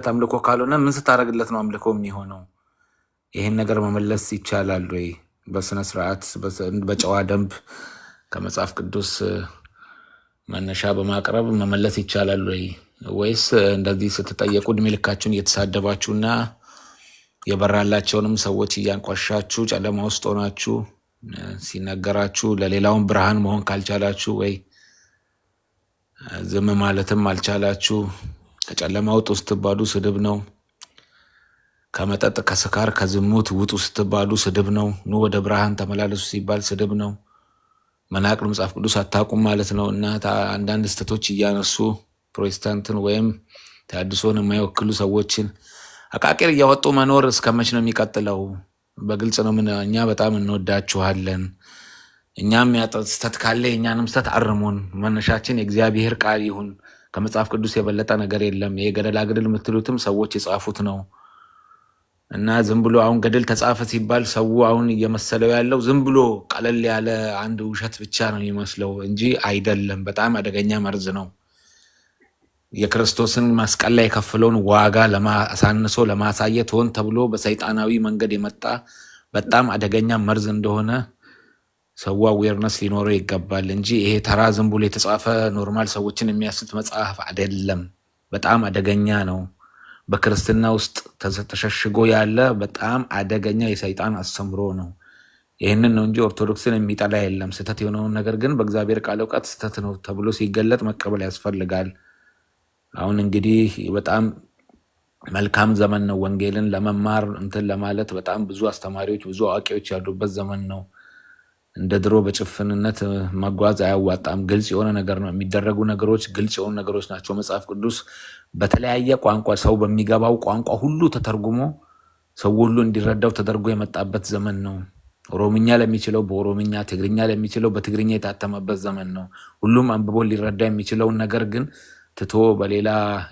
አምልኮ ካልሆነ ምን ስታደርግለት ነው አምልኮ የሚሆነው? ይህን ነገር መመለስ ይቻላል ወይ? በስነ ስርዓት በጨዋ ደንብ ከመጽሐፍ ቅዱስ መነሻ በማቅረብ መመለስ ይቻላል ወይ? ወይስ እንደዚህ ስትጠየቁ እድሜ ልካችሁን እየተሳደባችሁና የበራላቸውንም ሰዎች እያንቋሻችሁ ጨለማ ውስጥ ሆናችሁ ሲነገራችሁ ለሌላውን ብርሃን መሆን ካልቻላችሁ ወይ ዝም ማለትም አልቻላችሁ? ከጨለማ ውጡ ስትባሉ ስድብ ነው። ከመጠጥ ከስካር ከዝሙት ውጡ ስትባሉ ስድብ ነው። ኑ ወደ ብርሃን ተመላለሱ ሲባል ስድብ ነው። መናቅል መጽሐፍ ቅዱስ አታውቁም ማለት ነው። እና አንዳንድ ስህተቶች እያነሱ ፕሮቴስታንትን ወይም ተሐድሶን የማይወክሉ ሰዎችን አቃቂር እያወጡ መኖር እስከመች ነው የሚቀጥለው? በግልጽ ነው። እኛ በጣም እንወዳችኋለን። እኛም ስህተት ካለ የእኛንም ስህተት አርሙን። መነሻችን የእግዚአብሔር ቃል ይሁን። ከመጽሐፍ ቅዱስ የበለጠ ነገር የለም። ይሄ ገደላ ገደል የምትሉትም ሰዎች የጻፉት ነው እና ዝም ብሎ አሁን ገደል ተጻፈ ሲባል ሰው አሁን እየመሰለው ያለው ዝም ብሎ ቀለል ያለ አንድ ውሸት ብቻ ነው የሚመስለው እንጂ አይደለም። በጣም አደገኛ መርዝ ነው። የክርስቶስን መስቀል ላይ የከፈለውን ዋጋ አሳንሶ ለማሳየት ሆን ተብሎ በሰይጣናዊ መንገድ የመጣ በጣም አደገኛ መርዝ እንደሆነ ሰው አዌርነስ ሊኖረው ይገባል እንጂ ይሄ ተራ ዝም ብሎ የተጻፈ ኖርማል ሰዎችን የሚያስት መጽሐፍ አይደለም። በጣም አደገኛ ነው። በክርስትና ውስጥ ተሸሽጎ ያለ በጣም አደገኛ የሰይጣን አስተምሮ ነው። ይህንን ነው እንጂ ኦርቶዶክስን የሚጠላ የለም። ስህተት የሆነውን ነገር ግን በእግዚአብሔር ቃል እውቀት ስህተት ነው ተብሎ ሲገለጥ መቀበል ያስፈልጋል። አሁን እንግዲህ በጣም መልካም ዘመን ነው። ወንጌልን ለመማር እንትን ለማለት በጣም ብዙ አስተማሪዎች ብዙ አዋቂዎች ያሉበት ዘመን ነው። እንደ ድሮ በጭፍንነት መጓዝ አያዋጣም። ግልጽ የሆነ ነገር ነው። የሚደረጉ ነገሮች ግልጽ የሆኑ ነገሮች ናቸው። መጽሐፍ ቅዱስ በተለያየ ቋንቋ ሰው በሚገባው ቋንቋ ሁሉ ተተርጉሞ ሰው ሁሉ እንዲረዳው ተደርጎ የመጣበት ዘመን ነው። ኦሮምኛ ለሚችለው በኦሮምኛ፣ ትግርኛ ለሚችለው በትግርኛ የታተመበት ዘመን ነው። ሁሉም አንብቦ ሊረዳ የሚችለውን ነገር ግን ትቶ በሌላ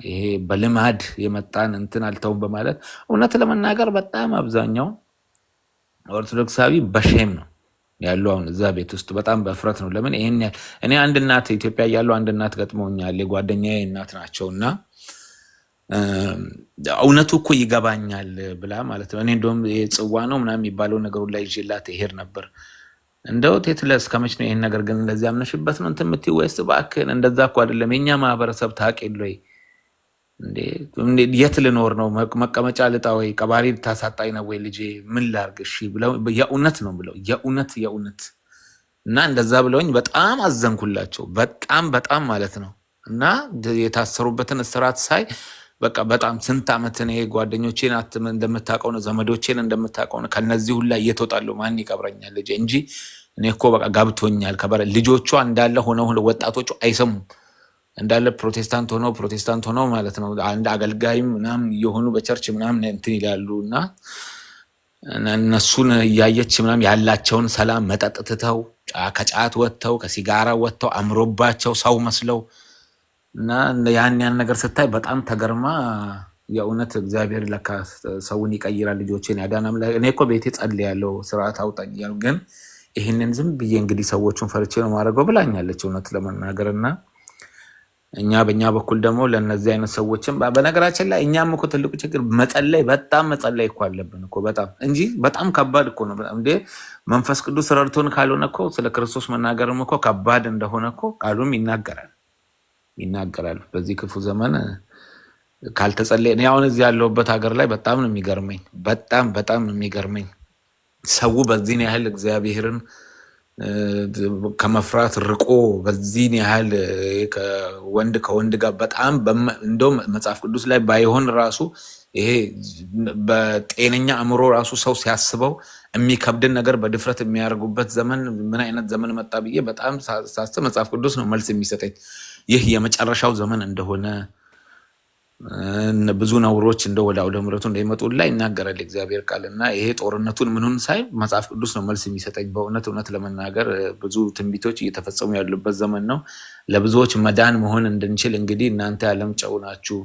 ይሄ በልማድ የመጣን እንትን አልተውም በማለት እውነት ለመናገር በጣም አብዛኛው ኦርቶዶክሳዊ በሼም ነው ያሉ። አሁን እዛ ቤት ውስጥ በጣም በፍረት ነው። ለምን ይሄን እኔ አንድ እናት ኢትዮጵያ ያለው አንድ እናት ገጥሞኛል። የጓደኛዬ እናት ናቸውና እውነቱ እኮ ይገባኛል ብላ ማለት ነው። እኔ እንደውም የጽዋ ነው ምናምን የሚባለው ነገሩ ላይ ይዤላት ይሄድ ነበር። እንደው ቴትለስ ከመች ነው ይሄን ነገር ግን እንደዚህ አምነሽበት ነው እንትን የምትይው? ወይስ እባክህን እንደዛ እኮ አይደለም። የኛ ማህበረሰብ ታውቅ የለ ወይ እንዴ? የት ልኖር ነው? መቀመጫ ልጣ ወይ ቀባሪ ልታሳጣኝ ነው ወይ ልጄ? ምን ላርግ? እሺ ብለው የእውነት ነው ብለው የእውነት እና እንደዛ ብለውኝ በጣም አዘንኩላቸው። በጣም ማለት ነው። እና የታሰሩበትን እስራት ሳይ በቃ በጣም ስንት ዓመት እኔ ጓደኞቼን እንደምታውቀው ነው፣ ዘመዶቼን እንደምታውቀው ነው። ከነዚህ ሁላ እየተወጣለሁ ማን ይቀብረኛል ልጄ እንጂ እኔ እኮ በቃ ጋብቶኛል። ልጆቿ እንዳለ ሆነው ወጣቶቹ አይሰሙም። እንዳለ ፕሮቴስታንት ሆነው ማለት ነው። አንድ አገልጋይም ምናምን እየሆኑ በቸርች ምናምን እንትን ይላሉ እና እነሱን እያየች ምናምን ያላቸውን ሰላም መጠጥ ትተው ከጫት ወጥተው ከሲጋራ ወጥተው አምሮባቸው ሰው መስለው እና ያን ነገር ስታይ በጣም ተገርማ የእውነት እግዚአብሔር ለካ ሰውን ይቀይራል፣ ልጆችን ያዳናም። እኔ እኮ ቤቴ ጸልያለሁ ስርዓት አውጣኝ እያሉ ግን ይህንን ዝም ብዬ እንግዲህ ሰዎቹን ፈርቼ ነው ማድረገው ብላኛለች እውነት ለመናገር እና እኛ በእኛ በኩል ደግሞ ለእነዚህ አይነት ሰዎችም በነገራችን ላይ እኛም እኮ ትልቁ ችግር በጣም መጸለይ እኮ አለብን እኮ በጣም እንጂ በጣም ከባድ እኮ ነው። እንደ መንፈስ ቅዱስ ረድቶን ካልሆነ እኮ ስለ ክርስቶስ መናገርም እኮ ከባድ እንደሆነ እኮ ቃሉም ይናገራል። በዚህ ክፉ ዘመን ካልተጸለየ እኔ አሁን እዚህ ያለሁበት ሀገር ላይ በጣም ነው የሚገርመኝ። በጣም ነው የሚገርመኝ ሰው በዚህን ያህል እግዚአብሔርን ከመፍራት ርቆ በዚህን ያህል ከወንድ ጋር በጣም እንደውም መጽሐፍ ቅዱስ ላይ ባይሆን ራሱ ይሄ በጤነኛ አእምሮ ራሱ ሰው ሲያስበው የሚከብድን ነገር በድፍረት የሚያደርጉበት ዘመን ምን አይነት ዘመን መጣ ብዬ በጣም ሳስብ መጽሐፍ ቅዱስ ነው መልስ የሚሰጠኝ። ይህ የመጨረሻው ዘመን እንደሆነ ብዙ ነውሮች እንደ ወደ አውደ ምሕረቱ እንደሚመጡ ላይ ይናገራል እግዚአብሔር ቃል እና ይሄ ጦርነቱን ምኑን ሳይ መጽሐፍ ቅዱስ ነው መልስ የሚሰጠኝ። በእውነት ለመናገር ብዙ ትንቢቶች እየተፈጸሙ ያሉበት ዘመን ነው። ለብዙዎች መዳን መሆን እንድንችል እንግዲህ እናንተ የዓለም ጨው ናችሁ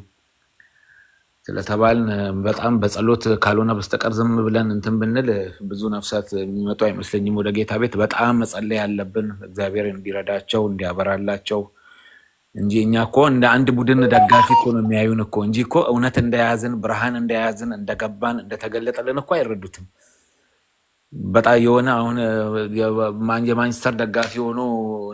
ስለተባልን በጣም በጸሎት ካልሆነ በስተቀር ዝም ብለን እንትን ብንል ብዙ ነፍሳት የሚመጡ አይመስለኝም ወደ ጌታ ቤት። በጣም መጸለይ ያለብን እግዚአብሔር እንዲረዳቸው እንዲያበራላቸው እንጂ እኛ እኮ እንደ አንድ ቡድን ደጋፊ እኮ ነው የሚያዩን እኮ እንጂ እኮ እውነት እንደያዝን ብርሃን እንደያዝን እንደገባን እንደተገለጠልን እኮ አይረዱትም። በጣም የሆነ አሁን የማንቸስተር ደጋፊ ሆኖ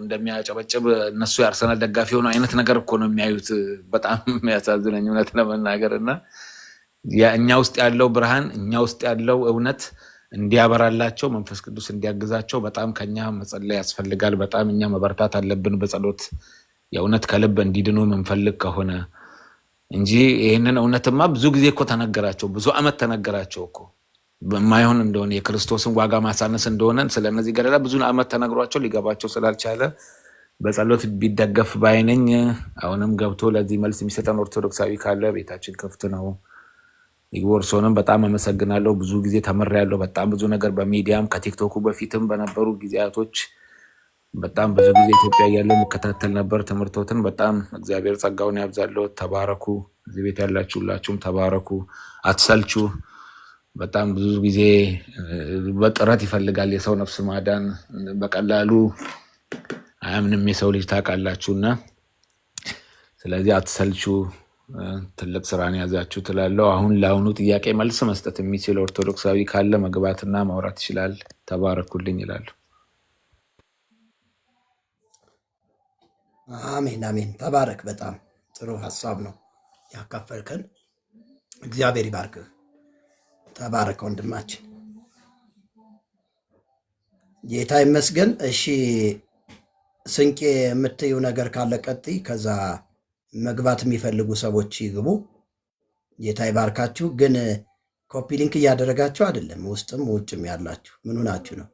እንደሚያጨበጭብ እነሱ የአርሰናል ደጋፊ ሆኖ አይነት ነገር እኮ ነው የሚያዩት። በጣም የሚያሳዝነኝ እውነት ለመናገር እና እኛ ውስጥ ያለው ብርሃን እኛ ውስጥ ያለው እውነት እንዲያበራላቸው መንፈስ ቅዱስ እንዲያግዛቸው በጣም ከኛ መጸለይ ያስፈልጋል። በጣም እኛ መበርታት አለብን በጸሎት የእውነት ከልብ እንዲድኑ የምንፈልግ ከሆነ እንጂ ይህንን እውነትማ ብዙ ጊዜ እኮ ተነገራቸው፣ ብዙ ዓመት ተነገራቸው እኮ በማይሆን እንደሆነ የክርስቶስን ዋጋ ማሳነስ እንደሆነ ስለነዚህ ገደላ ብዙ ዓመት ተነግሯቸው ሊገባቸው ስላልቻለ በጸሎት ቢደገፍ ባይነኝ። አሁንም ገብቶ ለዚህ መልስ የሚሰጠን ኦርቶዶክሳዊ ካለ ቤታችን ክፍት ነው። ይወርሶንም በጣም አመሰግናለሁ። ብዙ ጊዜ ተመሪያለሁ። በጣም ብዙ ነገር በሚዲያም ከቲክቶኩ በፊትም በነበሩ ጊዜያቶች በጣም ብዙ ጊዜ ኢትዮጵያ ያለው መከታተል ነበር ትምህርቶትን። በጣም እግዚአብሔር ጸጋውን ያብዛለው። ተባረኩ። እዚህ ቤት ያላችሁላችሁም ተባረኩ። አትሰልቹ። በጣም ብዙ ጊዜ በጥረት ይፈልጋል የሰው ነፍስ ማዳን። በቀላሉ አያምንም የሰው ልጅ ታውቃላችሁና፣ ስለዚህ አትሰልቹ። ትልቅ ስራን ያዛችሁ ትላለው። አሁን ለአሁኑ ጥያቄ መልስ መስጠት የሚችል ኦርቶዶክሳዊ ካለ መግባትና ማውራት ይችላል። ተባረኩልኝ ይላሉ። አሜን አሜን። ተባረክ። በጣም ጥሩ ሀሳብ ነው ያካፈልከን። እግዚአብሔር ይባርክህ። ተባረክ ወንድማችን። ጌታ ይመስገን። እሺ ስንቄ የምትዩ ነገር ካለ ቀጥይ። ከዛ መግባት የሚፈልጉ ሰዎች ይግቡ። ጌታ ይባርካችሁ። ግን ኮፒ ሊንክ እያደረጋችሁ አይደለም፣ ውስጥም ውጭም ያላችሁ ምን ሆናችሁ ነው?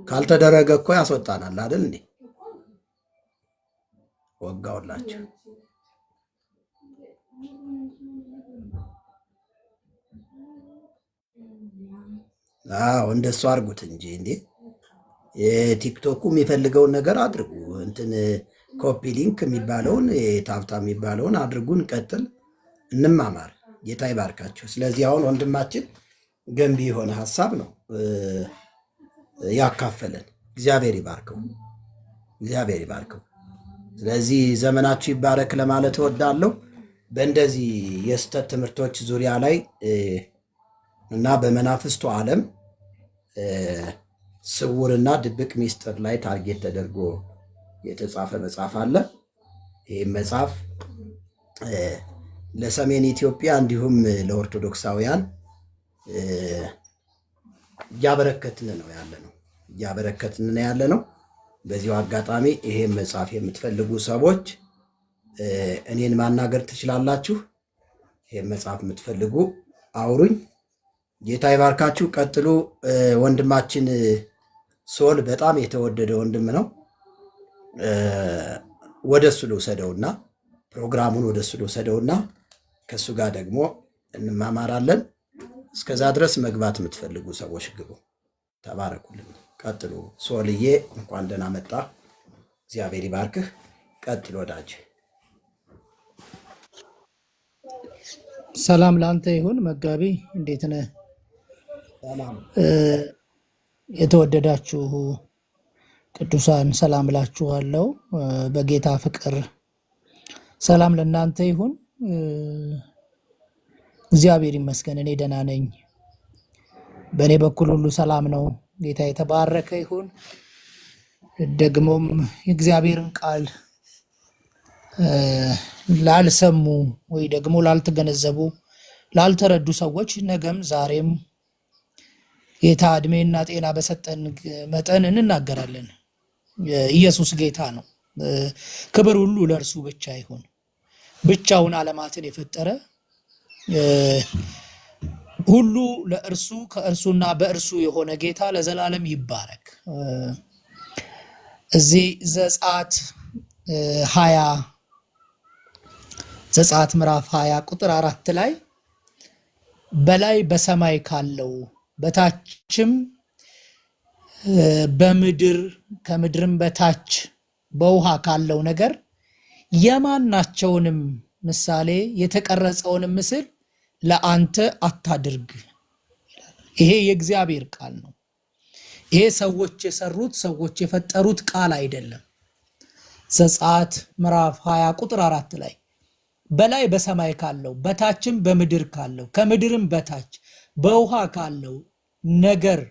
ካልተደረገ እኮ ያስወጣናል አይደል እንዴ? ወጋውላችሁ። አዎ እንደሱ አድርጉት እንጂ እንዴ የቲክቶኩ የሚፈልገውን ነገር አድርጉ። እንትን ኮፒ ሊንክ የሚባለውን ታብታ የሚባለውን አድርጉን። ቀጥል፣ እንማማር። ጌታ ይባርካችሁ። ስለዚህ አሁን ወንድማችን ገንቢ የሆነ ሀሳብ ነው ያካፈለን። እግዚአብሔር ይባርከው፣ እግዚአብሔር ይባርከው። ስለዚህ ዘመናችሁ ይባረክ ለማለት እወዳለሁ። በእንደዚህ የስተት ትምህርቶች ዙሪያ ላይ እና በመናፍስቱ ዓለም ስውርና ድብቅ ሚስጥር ላይ ታርጌት ተደርጎ የተጻፈ መጽሐፍ አለ። ይህ መጽሐፍ ለሰሜን ኢትዮጵያ እንዲሁም ለኦርቶዶክሳውያን እያበረከትን ነው ያለ ነው። በዚሁ አጋጣሚ ይሄን መጽሐፍ የምትፈልጉ ሰዎች እኔን ማናገር ትችላላችሁ። ይሄን መጽሐፍ የምትፈልጉ አውሩኝ። ጌታ ይባርካችሁ። ቀጥሉ። ወንድማችን ሶል በጣም የተወደደ ወንድም ነው። ወደሱ ልውሰደውና ፕሮግራሙን ወደሱ ልውሰደውና ከሱ ጋር ደግሞ እንማማራለን። እስከዛ ድረስ መግባት የምትፈልጉ ሰዎች ግቡ። ተባረኩልኝ። ቀጥሉ። ሶልዬ እንኳን ደህና መጣ። እግዚአብሔር ይባርክህ። ቀጥል ወዳጅ። ሰላም ላንተ ይሁን መጋቢ፣ እንዴት ነህ? ሰላም። የተወደዳችሁ ቅዱሳን ሰላም እላችኋለሁ። በጌታ ፍቅር ሰላም ለእናንተ ይሁን። እግዚአብሔር ይመስገን እኔ ደህና ነኝ። በእኔ በኩል ሁሉ ሰላም ነው። ጌታ የተባረከ ይሁን። ደግሞም የእግዚአብሔርን ቃል ላልሰሙ ወይ ደግሞ ላልተገነዘቡ ላልተረዱ ሰዎች ነገም ዛሬም ጌታ እድሜና ጤና በሰጠን መጠን እንናገራለን። ኢየሱስ ጌታ ነው። ክብር ሁሉ ለእርሱ ብቻ ይሁን። ብቻውን ዓለማትን የፈጠረ ሁሉ ለእርሱ ከእርሱና በእርሱ የሆነ ጌታ ለዘላለም ይባረክ። እዚህ ዘጸአት ምዕራፍ 20 ቁጥር 4 ላይ በላይ በሰማይ ካለው በታችም በምድር ከምድርም በታች በውሃ ካለው ነገር የማናቸውንም ምሳሌ የተቀረጸውን ምስል ለአንተ አታድርግ። ይሄ የእግዚአብሔር ቃል ነው። ይሄ ሰዎች የሰሩት ሰዎች የፈጠሩት ቃል አይደለም። ዘጸአት ምዕራፍ 20 ቁጥር 4 ላይ በላይ በሰማይ ካለው በታችም በምድር ካለው ከምድርም በታች በውሃ ካለው ነገር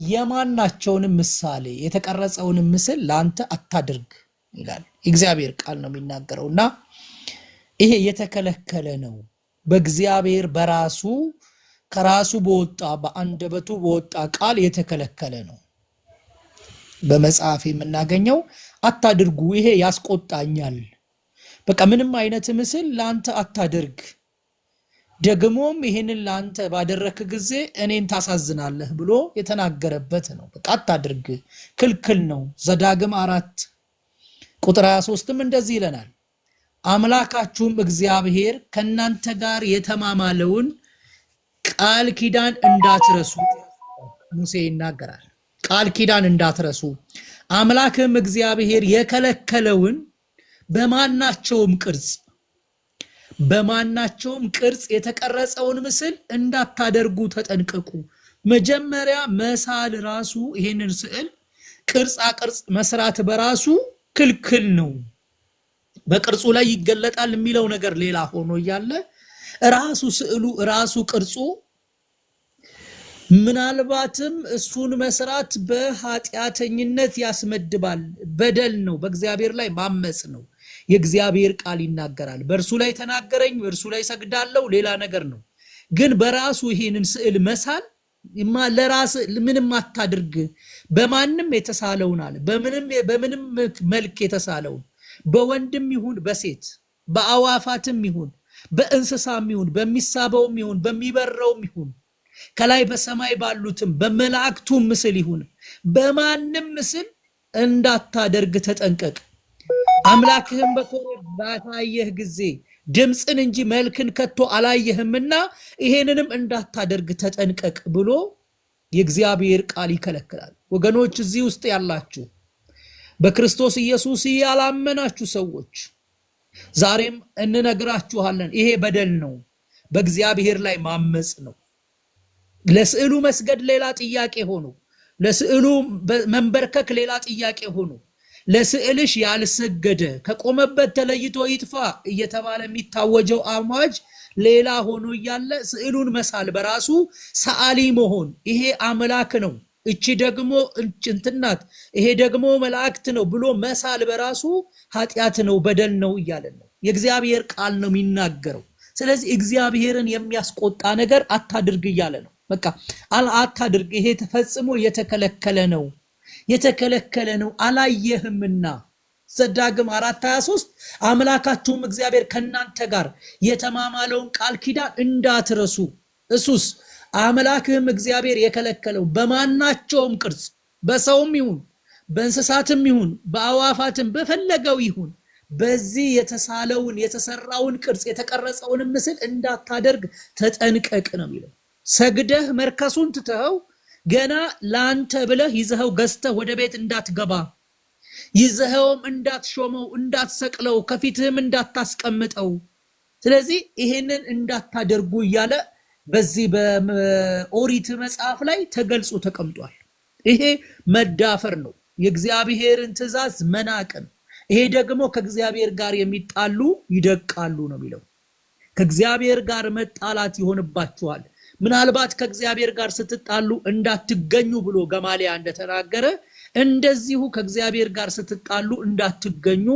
የማናቸውንም ምሳሌ የተቀረጸውን ምስል ላንተ አታድርግ ይላል እግዚአብሔር ቃል ነው የሚናገረውና ይሄ የተከለከለ ነው። በእግዚአብሔር በራሱ ከራሱ በወጣ በአንደበቱ በወጣ ቃል የተከለከለ ነው። በመጽሐፍ የምናገኘው አታድርጉ፣ ይሄ ያስቆጣኛል፣ በቃ ምንም አይነት ምስል ላንተ አታድርግ፣ ደግሞም ይሄንን ላንተ ባደረክ ጊዜ እኔን ታሳዝናለህ ብሎ የተናገረበት ነው። በቃ አታድርግ፣ ክልክል ነው። ዘዳግም 4 ቁጥር 23ም እንደዚህ ይለናል፣ አምላካችሁም እግዚአብሔር ከናንተ ጋር የተማማለውን ቃል ኪዳን እንዳትረሱ ሙሴ ይናገራል። ቃል ኪዳን እንዳትረሱ አምላክም እግዚአብሔር የከለከለውን በማናቸውም ቅርጽ የተቀረጸውን ምስል እንዳታደርጉ ተጠንቀቁ። መጀመሪያ መሳል ራሱ ይሄንን ስዕል ቅርጻ ቅርጽ መስራት በራሱ ክልክል ነው። በቅርጹ ላይ ይገለጣል የሚለው ነገር ሌላ ሆኖ እያለ ራሱ ስዕሉ ራሱ ቅርጹ ምናልባትም እሱን መስራት በኃጢአተኝነት ያስመድባል፣ በደል ነው፣ በእግዚአብሔር ላይ ማመጽ ነው። የእግዚአብሔር ቃል ይናገራል፣ በእርሱ ላይ ተናገረኝ በእርሱ ላይ ሰግዳለሁ ሌላ ነገር ነው። ግን በራሱ ይሄንን ስዕል መሳል ለራስ ምንም አታድርግ፣ በማንም የተሳለውን አለ በምንም መልክ የተሳለውን በወንድም ይሁን በሴት በአዋፋትም ይሁን በእንስሳም ይሁን በሚሳበውም ይሁን በሚበረውም ይሁን ከላይ በሰማይ ባሉትም በመላእክቱም ምስል ይሁን በማንም ምስል እንዳታደርግ ተጠንቀቅ። አምላክህም በኮሬብ ባታየህ ጊዜ ድምፅን እንጂ መልክን ከቶ አላየህምና ይሄንንም እንዳታደርግ ተጠንቀቅ ብሎ የእግዚአብሔር ቃል ይከለክላል። ወገኖች እዚህ ውስጥ ያላችሁ በክርስቶስ ኢየሱስ ያላመናችሁ ሰዎች ዛሬም እንነግራችኋለን፣ ይሄ በደል ነው፣ በእግዚአብሔር ላይ ማመጽ ነው። ለስዕሉ መስገድ ሌላ ጥያቄ ሆኖ፣ ለስዕሉ መንበርከክ ሌላ ጥያቄ ሆኖ፣ ለስዕልሽ ያልሰገደ ከቆመበት ተለይቶ ይጥፋ እየተባለ የሚታወጀው አዋጅ ሌላ ሆኖ እያለ ስዕሉን መሳል በራሱ ሰዓሊ መሆን፣ ይሄ አምላክ ነው፣ እቺ ደግሞ እንትናት፣ ይሄ ደግሞ መላእክት ነው ብሎ መሳል በራሱ ኃጢአት ነው፣ በደል ነው እያለን ነው። የእግዚአብሔር ቃል ነው የሚናገረው። ስለዚህ እግዚአብሔርን የሚያስቆጣ ነገር አታድርግ እያለ ነው። በቃ አታድርግ፣ ይሄ ተፈጽሞ የተከለከለ ነው አላየህምና። ዘዳግም 4:23 አምላካችሁም እግዚአብሔር ከናንተ ጋር የተማማለውን ቃል ኪዳን እንዳትረሱ። እሱስ አምላክህም እግዚአብሔር የከለከለው በማናቸውም ቅርጽ በሰውም ይሁን በእንስሳትም ይሁን በአዋፋትም በፈለገው ይሁን በዚህ የተሳለውን የተሰራውን ቅርጽ የተቀረጸውን ምስል እንዳታደርግ ተጠንቀቅ ነው የሚለው። ሰግደህ መርከሱን ትተኸው ገና ላንተ ብለህ ይዘኸው ገዝተህ ወደ ቤት እንዳትገባ፣ ይዘኸውም እንዳትሾመው እንዳትሰቅለው ከፊትህም እንዳታስቀምጠው፣ ስለዚህ ይሄንን እንዳታደርጉ እያለ በዚህ በኦሪት መጽሐፍ ላይ ተገልጾ ተቀምጧል። ይሄ መዳፈር ነው፣ የእግዚአብሔርን ትእዛዝ መናቅን። ይሄ ደግሞ ከእግዚአብሔር ጋር የሚጣሉ ይደቃሉ ነው የሚለው። ከእግዚአብሔር ጋር መጣላት ይሆንባችኋል። ምናልባት ከእግዚአብሔር ጋር ስትጣሉ እንዳትገኙ ብሎ ገማሊያ እንደተናገረ እንደዚሁ ከእግዚአብሔር ጋር ስትጣሉ እንዳትገኙ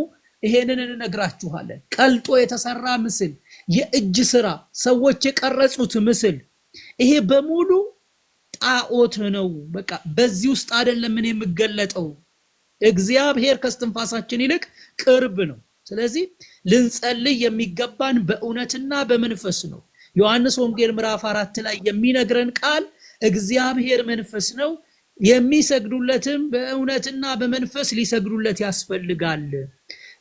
ይሄንን እንነግራችኋለን። ቀልጦ የተሰራ ምስል፣ የእጅ ስራ፣ ሰዎች የቀረጹት ምስል፣ ይሄ በሙሉ ጣዖት ነው። በቃ በዚህ ውስጥ አይደለም ምን የምገለጠው። እግዚአብሔር ከስትንፋሳችን ይልቅ ቅርብ ነው። ስለዚህ ልንጸልይ የሚገባን በእውነትና በመንፈስ ነው። ዮሐንስ ወንጌል ምዕራፍ 4 ላይ የሚነግረን ቃል እግዚአብሔር መንፈስ ነው፣ የሚሰግዱለትም በእውነትና በመንፈስ ሊሰግዱለት ያስፈልጋል።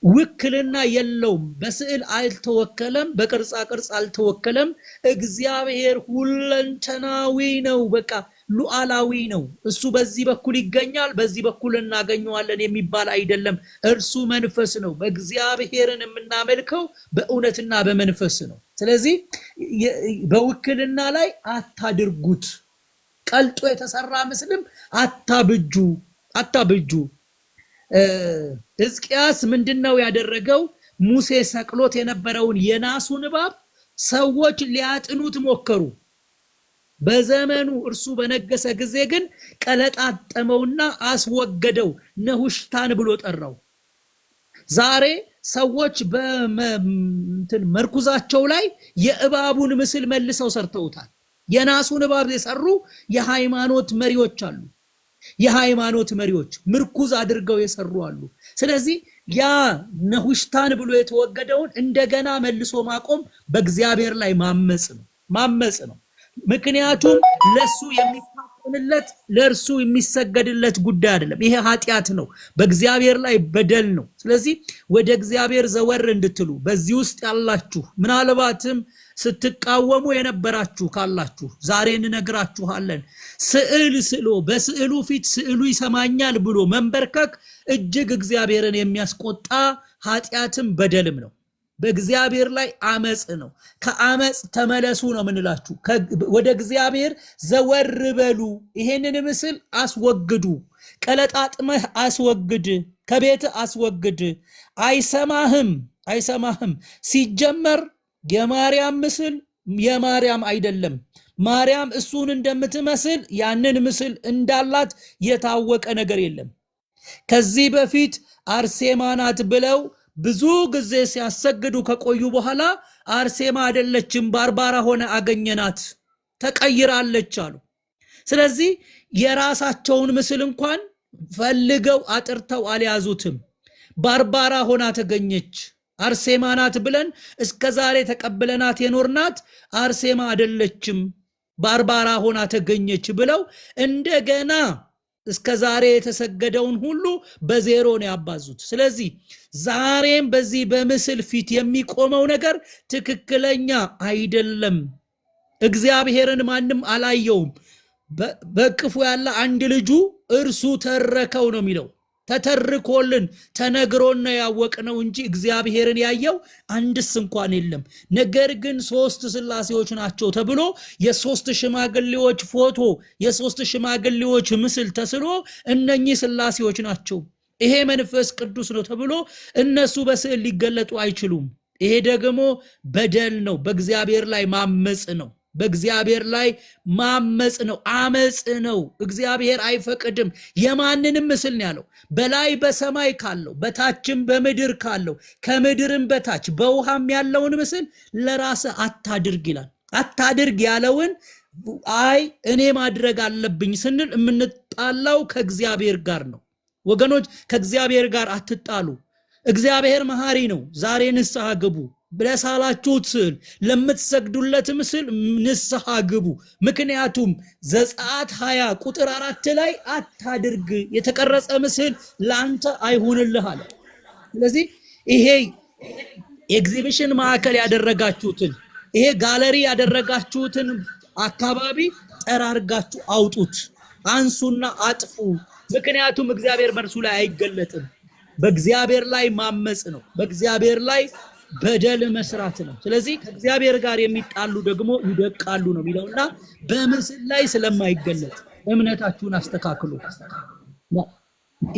ውክልና የለውም። በስዕል አልተወከለም፣ በቅርጻ ቅርጽ አልተወከለም። እግዚአብሔር ሁለንተናዊ ነው፣ በቃ ሉዓላዊ ነው። እሱ በዚህ በኩል ይገኛል በዚህ በኩል እናገኘዋለን የሚባል አይደለም። እርሱ መንፈስ ነው። በእግዚአብሔርን የምናመልከው በእውነትና በመንፈስ ነው። ስለዚህ በውክልና ላይ አታድርጉት። ቀልጦ የተሰራ ምስልም አታብጁ። ሕዝቅያስ ምንድነው ያደረገው? ሙሴ ሰቅሎት የነበረውን የናሱን እባብ ሰዎች ሊያጥኑት ሞከሩ። በዘመኑ እርሱ በነገሰ ጊዜ ግን ቀለጣጠመውና አስወገደው፣ ነሁሽታን ብሎ ጠራው። ዛሬ ሰዎች መርኩዛቸው ላይ የእባቡን ምስል መልሰው ሰርተውታል። የናሱን እባብ የሰሩ የሃይማኖት መሪዎች አሉ። የሃይማኖት መሪዎች ምርኩዝ አድርገው የሰሩ አሉ። ስለዚህ ያ ነሁሽታን ብሎ የተወገደውን እንደገና መልሶ ማቆም በእግዚአብሔር ላይ ማመጽ ነው። ምክንያቱም ለሱ የሚታመንለት ለእርሱ የሚሰገድለት ጉዳይ አይደለም። ይሄ ኃጢአት ነው፣ በእግዚአብሔር ላይ በደል ነው። ስለዚህ ወደ እግዚአብሔር ዘወር እንድትሉ በዚህ ውስጥ ያላችሁ ምናልባትም ስትቃወሙ የነበራችሁ ካላችሁ ዛሬ እንነግራችኋለን። ስዕል ስሎ በስዕሉ ፊት ስዕሉ ይሰማኛል ብሎ መንበርከክ እጅግ እግዚአብሔርን የሚያስቆጣ ኃጢአትም በደልም ነው። በእግዚአብሔር ላይ አመጽ ነው። ከአመጽ ተመለሱ ነው ምንላችሁ። ወደ እግዚአብሔር ዘወር በሉ። ይሄንን ምስል አስወግዱ። ቀለጣጥመህ አስወግድ፣ ከቤት አስወግድ። አይሰማህም። ሲጀመር የማርያም ምስል የማርያም አይደለም። ማርያም እሱን እንደምትመስል ያንን ምስል እንዳላት የታወቀ ነገር የለም። ከዚህ በፊት አርሴማ ናት ብለው ብዙ ጊዜ ሲያሰግዱ ከቆዩ በኋላ አርሴማ አይደለችም ባርባራ ሆነ አገኘናት፣ ተቀይራለች አሉ። ስለዚህ የራሳቸውን ምስል እንኳን ፈልገው አጥርተው አልያዙትም። ባርባራ ሆና ተገኘች። አርሴማ ናት ብለን እስከዛሬ ተቀበለናት የኖርናት አርሴማ አይደለችም ባርባራ ሆና ተገኘች ብለው እንደገና እስከዛሬ የተሰገደውን ሁሉ በዜሮ ነው ያባዙት። ስለዚህ ዛሬም በዚህ በምስል ፊት የሚቆመው ነገር ትክክለኛ አይደለም። እግዚአብሔርን ማንም አላየውም። በቅፉ ያለ አንድ ልጁ እርሱ ተረከው ነው የሚለው። ተተርኮልን ተነግሮን ነው ያወቅነው እንጂ እግዚአብሔርን ያየው አንድስ እንኳን የለም። ነገር ግን ሶስት ስላሴዎች ናቸው ተብሎ የሶስት ሽማግሌዎች ፎቶ የሶስት ሽማግሌዎች ምስል ተስሎ እነኚህ ስላሴዎች ናቸው፣ ይሄ መንፈስ ቅዱስ ነው ተብሎ እነሱ በስዕል ሊገለጡ አይችሉም። ይሄ ደግሞ በደል ነው፣ በእግዚአብሔር ላይ ማመጽ ነው። በእግዚአብሔር ላይ ማመጽ ነው፣ አመጽ ነው። እግዚአብሔር አይፈቅድም። የማንንም ምስል ነው ያለው። በላይ በሰማይ ካለው በታችም በምድር ካለው ከምድርም በታች በውሃም ያለውን ምስል ለራስ አታድርግ ይላል። አታድርግ ያለውን እኔ ማድረግ አለብኝ ስንል የምንጣላው ከእግዚአብሔር ጋር ነው። ወገኖች ከእግዚአብሔር ጋር አትጣሉ። እግዚአብሔር መሐሪ ነው። ዛሬ ንስሐ ግቡ። ብለሳላችሁት ስዕል ለምትሰግዱለት ምስል ንስሐ ግቡ። ምክንያቱም ዘጸአት 20 ቁጥር 4 ላይ አታድርግ፣ የተቀረጸ ምስል ላንተ አይሁንልህ አለ። ስለዚህ ይሄ ኤግዚቢሽን ማዕከል ያደረጋችሁትን ይሄ ጋለሪ ያደረጋችሁትን አካባቢ ጠራርጋችሁ አውጡት፣ አንሱና አጥፉ። ምክንያቱም እግዚአብሔር በእርሱ ላይ አይገለጥም። በእግዚአብሔር ላይ ማመጽ ነው፣ በእግዚአብሔር ላይ በደል መስራት ነው። ስለዚህ ከእግዚአብሔር ጋር የሚጣሉ ደግሞ ይደቃሉ ነው የሚለውና በምስል ላይ ስለማይገለጥ እምነታችሁን አስተካክሉ።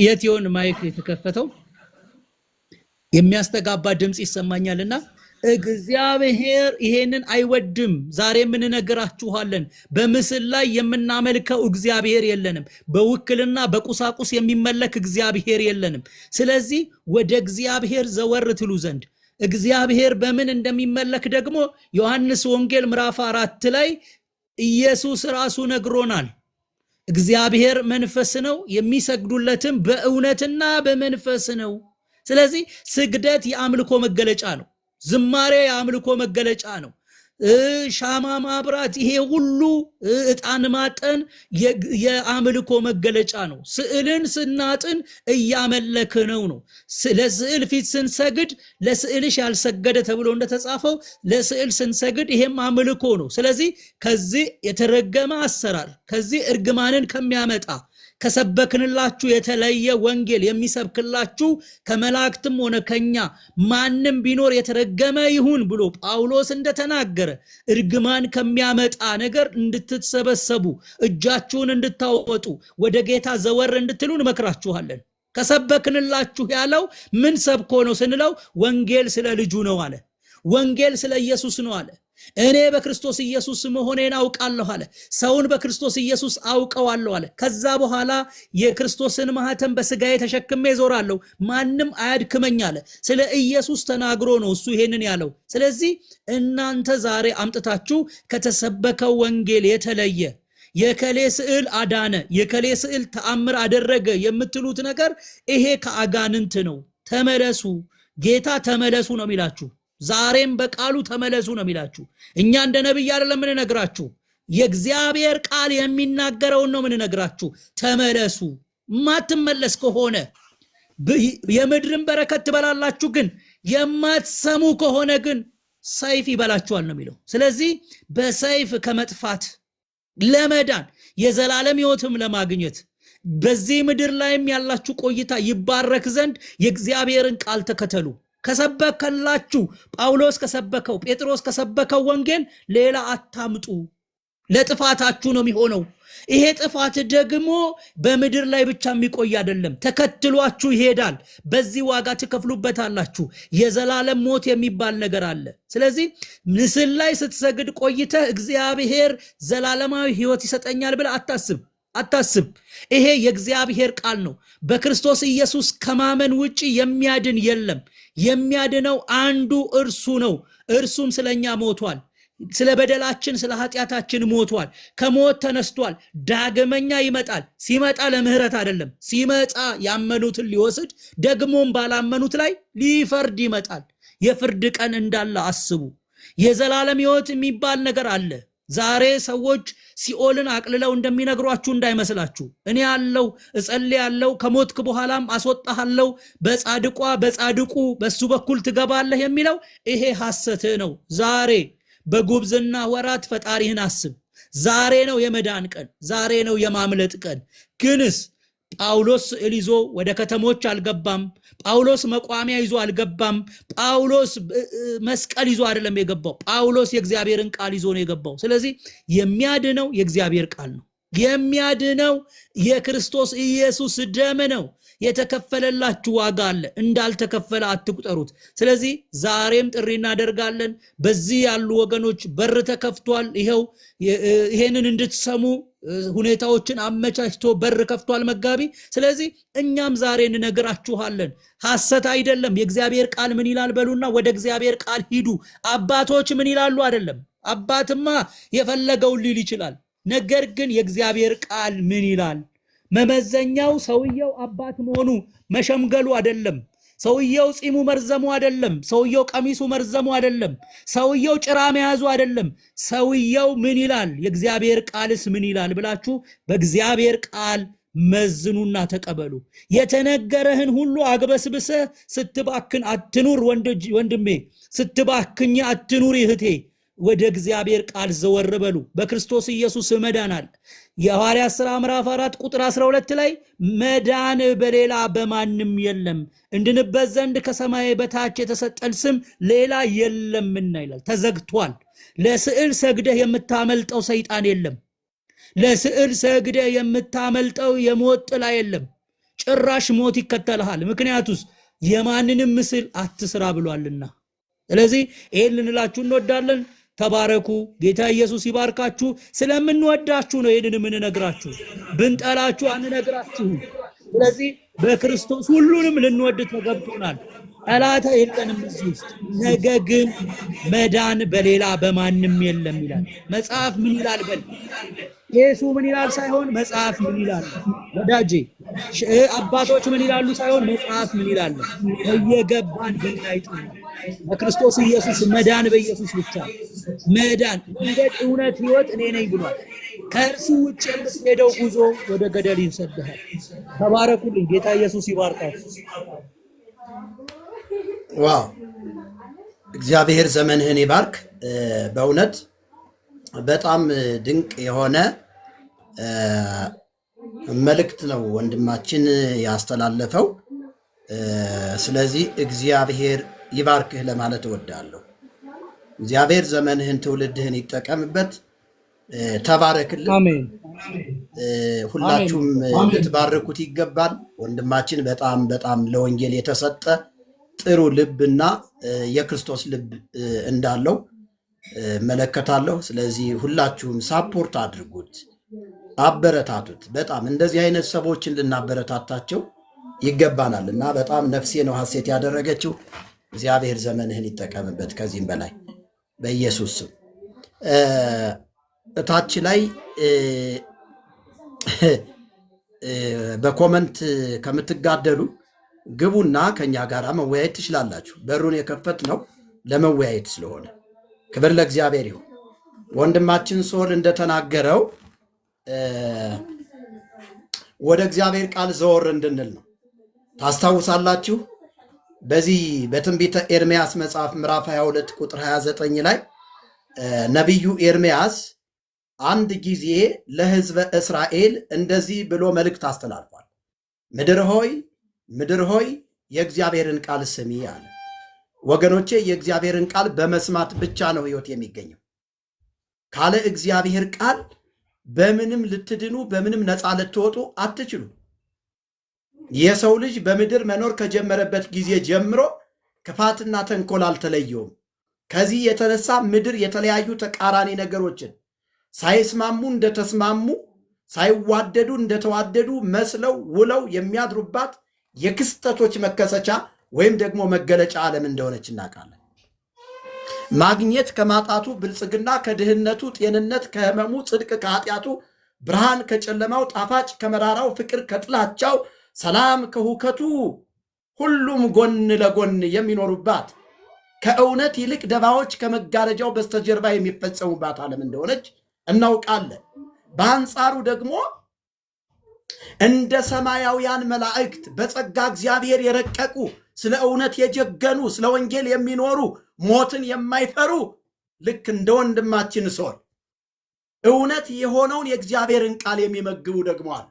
የት ይሆን ማይክ የተከፈተው? የሚያስተጋባ ድምጽ ይሰማኛልና እግዚአብሔር ይሄንን አይወድም። ዛሬ ምን ነገራችኋለን? በምስል ላይ የምናመልከው እግዚአብሔር የለንም። በውክልና በቁሳቁስ የሚመለክ እግዚአብሔር የለንም። ስለዚህ ወደ እግዚአብሔር ዘወር ትሉ ዘንድ እግዚአብሔር በምን እንደሚመለክ ደግሞ ዮሐንስ ወንጌል ምዕራፍ 4 ላይ ኢየሱስ ራሱ ነግሮናል። እግዚአብሔር መንፈስ ነው፣ የሚሰግዱለትም በእውነትና በመንፈስ ነው። ስለዚህ ስግደት የአምልኮ መገለጫ ነው። ዝማሬ የአምልኮ መገለጫ ነው። ሻማ ማብራት፣ ይሄ ሁሉ ዕጣን ማጠን የአምልኮ መገለጫ ነው። ስዕልን ስናጥን እያመለክነው ነው። ለስዕል ፊት ስንሰግድ ለስዕልሽ ያልሰገደ ተብሎ እንደተጻፈው ለስዕል ስንሰግድ ይሄም አምልኮ ነው። ስለዚህ ከዚህ የተረገመ አሰራር ከዚህ እርግማንን ከሚያመጣ ከሰበክንላችሁ የተለየ ወንጌል የሚሰብክላችሁ ከመላእክትም ሆነ ከኛ ማንም ቢኖር የተረገመ ይሁን ብሎ ጳውሎስ እንደተናገረ እርግማን ከሚያመጣ ነገር እንድትሰበሰቡ እጃችሁን እንድታወጡ ወደ ጌታ ዘወር እንድትሉ እንመክራችኋለን። ከሰበክንላችሁ ያለው ምን ሰብኮ ነው ስንለው ወንጌል ስለ ልጁ ነው አለ። ወንጌል ስለ ኢየሱስ ነው አለ። እኔ በክርስቶስ ኢየሱስ መሆኔን አውቃለሁ አለ። ሰውን በክርስቶስ ኢየሱስ አውቀዋለሁ አለ። ከዛ በኋላ የክርስቶስን ማህተም በስጋዬ ተሸክሜ ዞራለሁ፣ ማንም አያድክመኝ አለ። ስለ ኢየሱስ ተናግሮ ነው እሱ ይሄንን ያለው። ስለዚህ እናንተ ዛሬ አምጥታችሁ ከተሰበከው ወንጌል የተለየ የከሌ ስዕል አዳነ፣ የከሌ ስዕል ተአምር አደረገ የምትሉት ነገር ይሄ ከአጋንንት ነው። ተመለሱ፣ ጌታ ተመለሱ ነው የሚላችሁ። ዛሬም በቃሉ ተመለሱ ነው የሚላችሁ። እኛ እንደ ነብይ አይደለም ምን ነግራችሁ፣ የእግዚአብሔር ቃል የሚናገረው ነው ምን ነግራችሁ። ተመለሱ። ማትመለስ ከሆነ የምድርን በረከት ትበላላችሁ፣ ግን የማትሰሙ ከሆነ ግን ሰይፍ ይበላችኋል ነው የሚለው። ስለዚህ በሰይፍ ከመጥፋት ለመዳን የዘላለም ሕይወትም ለማግኘት በዚህ ምድር ላይም ያላችሁ ቆይታ ይባረክ ዘንድ የእግዚአብሔርን ቃል ተከተሉ። ከሰበከላችሁ ጳውሎስ ከሰበከው ጴጥሮስ ከሰበከው ወንጌል ሌላ አታምጡ። ለጥፋታችሁ ነው የሚሆነው። ይሄ ጥፋት ደግሞ በምድር ላይ ብቻ የሚቆይ አይደለም፣ ተከትሏችሁ ይሄዳል። በዚህ ዋጋ ትከፍሉበታላችሁ። የዘላለም ሞት የሚባል ነገር አለ። ስለዚህ ምስል ላይ ስትሰግድ ቆይተህ እግዚአብሔር ዘላለማዊ ሕይወት ይሰጠኛል ብለህ አታስብ። ይሄ የእግዚአብሔር ቃል ነው። በክርስቶስ ኢየሱስ ከማመን ውጪ የሚያድን የለም። የሚያድነው አንዱ እርሱ ነው። እርሱም ስለኛ ሞቷል። ስለ በደላችን ስለ ኃጢአታችን ሞቷል። ከሞት ተነስቷል። ዳግመኛ ይመጣል። ሲመጣ ለምህረት አይደለም። ሲመጣ ያመኑትን ሊወስድ ደግሞም ባላመኑት ላይ ሊፈርድ ይመጣል። የፍርድ ቀን እንዳለ አስቡ። የዘላለም ሕይወት የሚባል ነገር አለ። ዛሬ ሰዎች ሲኦልን አቅልለው እንደሚነግሯችሁ እንዳይመስላችሁ። እኔ ያለው እጸልያለሁ፣ ከሞትክ በኋላም አስወጣሃለሁ፣ በጻድቁ በሱ በኩል ትገባለህ የሚለው ይሄ ሐሰት ነው። ዛሬ በጉብዝና ወራት ፈጣሪህን አስብ። ዛሬ ነው የመዳን ቀን፣ ዛሬ ነው የማምለጥ ቀን። ግንስ ጳውሎስ ስዕል ይዞ ወደ ከተሞች አልገባም። ጳውሎስ መቋሚያ ይዞ አልገባም። ጳውሎስ መስቀል ይዞ አይደለም የገባው። ጳውሎስ የእግዚአብሔርን ቃል ይዞ ነው የገባው። ስለዚህ የሚያድነው የእግዚአብሔር ቃል ነው። የሚያድነው የክርስቶስ ኢየሱስ ደም ነው። የተከፈለላችሁ ዋጋ አለ፣ እንዳልተከፈለ አትቁጠሩት። ስለዚህ ዛሬም ጥሪ እናደርጋለን። በዚህ ያሉ ወገኖች በር ተከፍቷል። ይሄንን እንድትሰሙ ሁኔታዎችን አመቻችቶ በር ከፍቷል መጋቢ። ስለዚህ እኛም ዛሬ እንነግራችኋለን። ሐሰት አይደለም። የእግዚአብሔር ቃል ምን ይላል በሉና ወደ እግዚአብሔር ቃል ሂዱ። አባቶች ምን ይላሉ አይደለም። አባትማ የፈለገውን ሊል ይችላል። ነገር ግን የእግዚአብሔር ቃል ምን ይላል? መመዘኛው ሰውየው አባት መሆኑ መሸምገሉ አይደለም። ሰውየው ጺሙ መርዘሙ አይደለም። ሰውየው ቀሚሱ መርዘሙ አይደለም። ሰውየው ጭራ መያዙ አይደለም። ሰውየው ምን ይላል? የእግዚአብሔር ቃልስ ምን ይላል ብላችሁ በእግዚአብሔር ቃል መዝኑና ተቀበሉ። የተነገረህን ሁሉ አግበስብሰህ ስትባክን አትኑር ወንድሜ፣ ስትባክኝ አትኑር እህቴ። ወደ እግዚአብሔር ቃል ዘወር በሉ። በክርስቶስ ኢየሱስ መዳን አለ። የሐዋርያት ሥራ ምዕራፍ 4 ቁጥር 12 ላይ መዳን በሌላ በማንም የለም፣ እንድንበት ዘንድ ከሰማይ በታች የተሰጠን ስም ሌላ የለምና ይላል። ተዘግቷል። ለስዕል ሰግደህ የምታመልጠው ሰይጣን የለም። ለስዕል ሰግደህ የምታመልጠው የሞት ጥላ የለም። ጭራሽ ሞት ይከተልሃል። ምክንያቱስ የማንንም ምስል አትስራ ብሏልና። ስለዚህ ይሄን ልንላችሁ እንወዳለን። ተባረኩ። ጌታ ኢየሱስ ይባርካችሁ። ስለምንወዳችሁ ነው ይሄንን የምንነግራችሁ። ብንጠላችሁ አንነግራችሁ። ስለዚህ በክርስቶስ ሁሉንም ልንወድ ተገብቶናል። ጠላት የለንም እዚህ ውስጥ። ነገር ግን መዳን በሌላ በማንም የለም ይላል መጽሐፍ። ምን ይላል በል ኢየሱ ምን ይላል ሳይሆን መጽሐፍ ምን ይላል ወዳጄ። አባቶች ምን ይላሉ ሳይሆን መጽሐፍ ምን ይላል። በየገባን ብናይጥም በክርስቶስ ኢየሱስ መዳን በኢየሱስ ብቻ መዳን። መንገድ፣ እውነት፣ ሕይወት እኔ ነኝ ብሏል። ከእርሱ ውጭ የምትሄደው ጉዞ ወደ ገደል ይሰድሃል። ተባረኩልኝ። ጌታ ኢየሱስ ይባርካችሁ። ዋው! እግዚአብሔር ዘመንህን ይባርክ። በእውነት በጣም ድንቅ የሆነ መልእክት ነው ወንድማችን ያስተላለፈው። ስለዚህ እግዚአብሔር ይባርክህ ለማለት እወዳለሁ። እግዚአብሔር ዘመንህን ትውልድህን ይጠቀምበት። ተባረክልን። አሜን። ሁላችሁም ልትባረኩት ይገባል። ወንድማችን በጣም በጣም ለወንጌል የተሰጠ ጥሩ ልብና የክርስቶስ ልብ እንዳለው መለከታለሁ። ስለዚህ ሁላችሁም ሳፖርት አድርጉት፣ አበረታቱት። በጣም እንደዚህ አይነት ሰዎችን ልናበረታታቸው ይገባናል እና በጣም ነፍሴ ነው ሐሴት ያደረገችው። እግዚአብሔር ዘመንህን ይጠቀምበት ከዚህም በላይ በኢየሱስ ስም። እታች ላይ በኮመንት ከምትጋደሉ ግቡና ከኛ ጋር መወያየት ትችላላችሁ። በሩን የከፈት ነው ለመወያየት ስለሆነ ክብር ለእግዚአብሔር ይሁን። ወንድማችን ሶል እንደተናገረው ወደ እግዚአብሔር ቃል ዘወር እንድንል ነው። ታስታውሳላችሁ በዚህ በትንቢተ ኤርምያስ መጽሐፍ ምዕራፍ 22 ቁጥር 29 ላይ ነቢዩ ኤርምያስ አንድ ጊዜ ለሕዝበ እስራኤል እንደዚህ ብሎ መልእክት አስተላልፏል። ምድር ሆይ የእግዚአብሔርን ቃል ስሚ አለ። ወገኖቼ የእግዚአብሔርን ቃል በመስማት ብቻ ነው ሕይወት የሚገኘው። ካለ እግዚአብሔር ቃል በምንም ልትድኑ በምንም ነፃ ልትወጡ አትችሉ። የሰው ልጅ በምድር መኖር ከጀመረበት ጊዜ ጀምሮ ክፋትና ተንኮል አልተለየውም። ከዚህ የተነሳ ምድር የተለያዩ ተቃራኒ ነገሮችን ሳይስማሙ እንደተስማሙ፣ ሳይዋደዱ እንደተዋደዱ መስለው ውለው የሚያድሩባት የክስተቶች መከሰቻ ወይም ደግሞ መገለጫ ዓለም እንደሆነች እናውቃለን። ማግኘት ከማጣቱ፣ ብልጽግና ከድህነቱ፣ ጤንነት ከህመሙ፣ ጽድቅ ከኃጢአቱ፣ ብርሃን ከጨለማው፣ ጣፋጭ ከመራራው፣ ፍቅር ከጥላቻው፣ ሰላም ከሁከቱ ሁሉም ጎን ለጎን የሚኖሩባት ከእውነት ይልቅ ደባዎች ከመጋረጃው በስተጀርባ የሚፈጸሙባት ዓለም እንደሆነች እናውቃለን። በአንጻሩ ደግሞ እንደ ሰማያውያን መላእክት በጸጋ እግዚአብሔር የረቀቁ ስለ እውነት የጀገኑ ስለ ወንጌል የሚኖሩ ሞትን የማይፈሩ ልክ እንደ ወንድማችን ሶል እውነት የሆነውን የእግዚአብሔርን ቃል የሚመግቡ ደግሞ አሉ።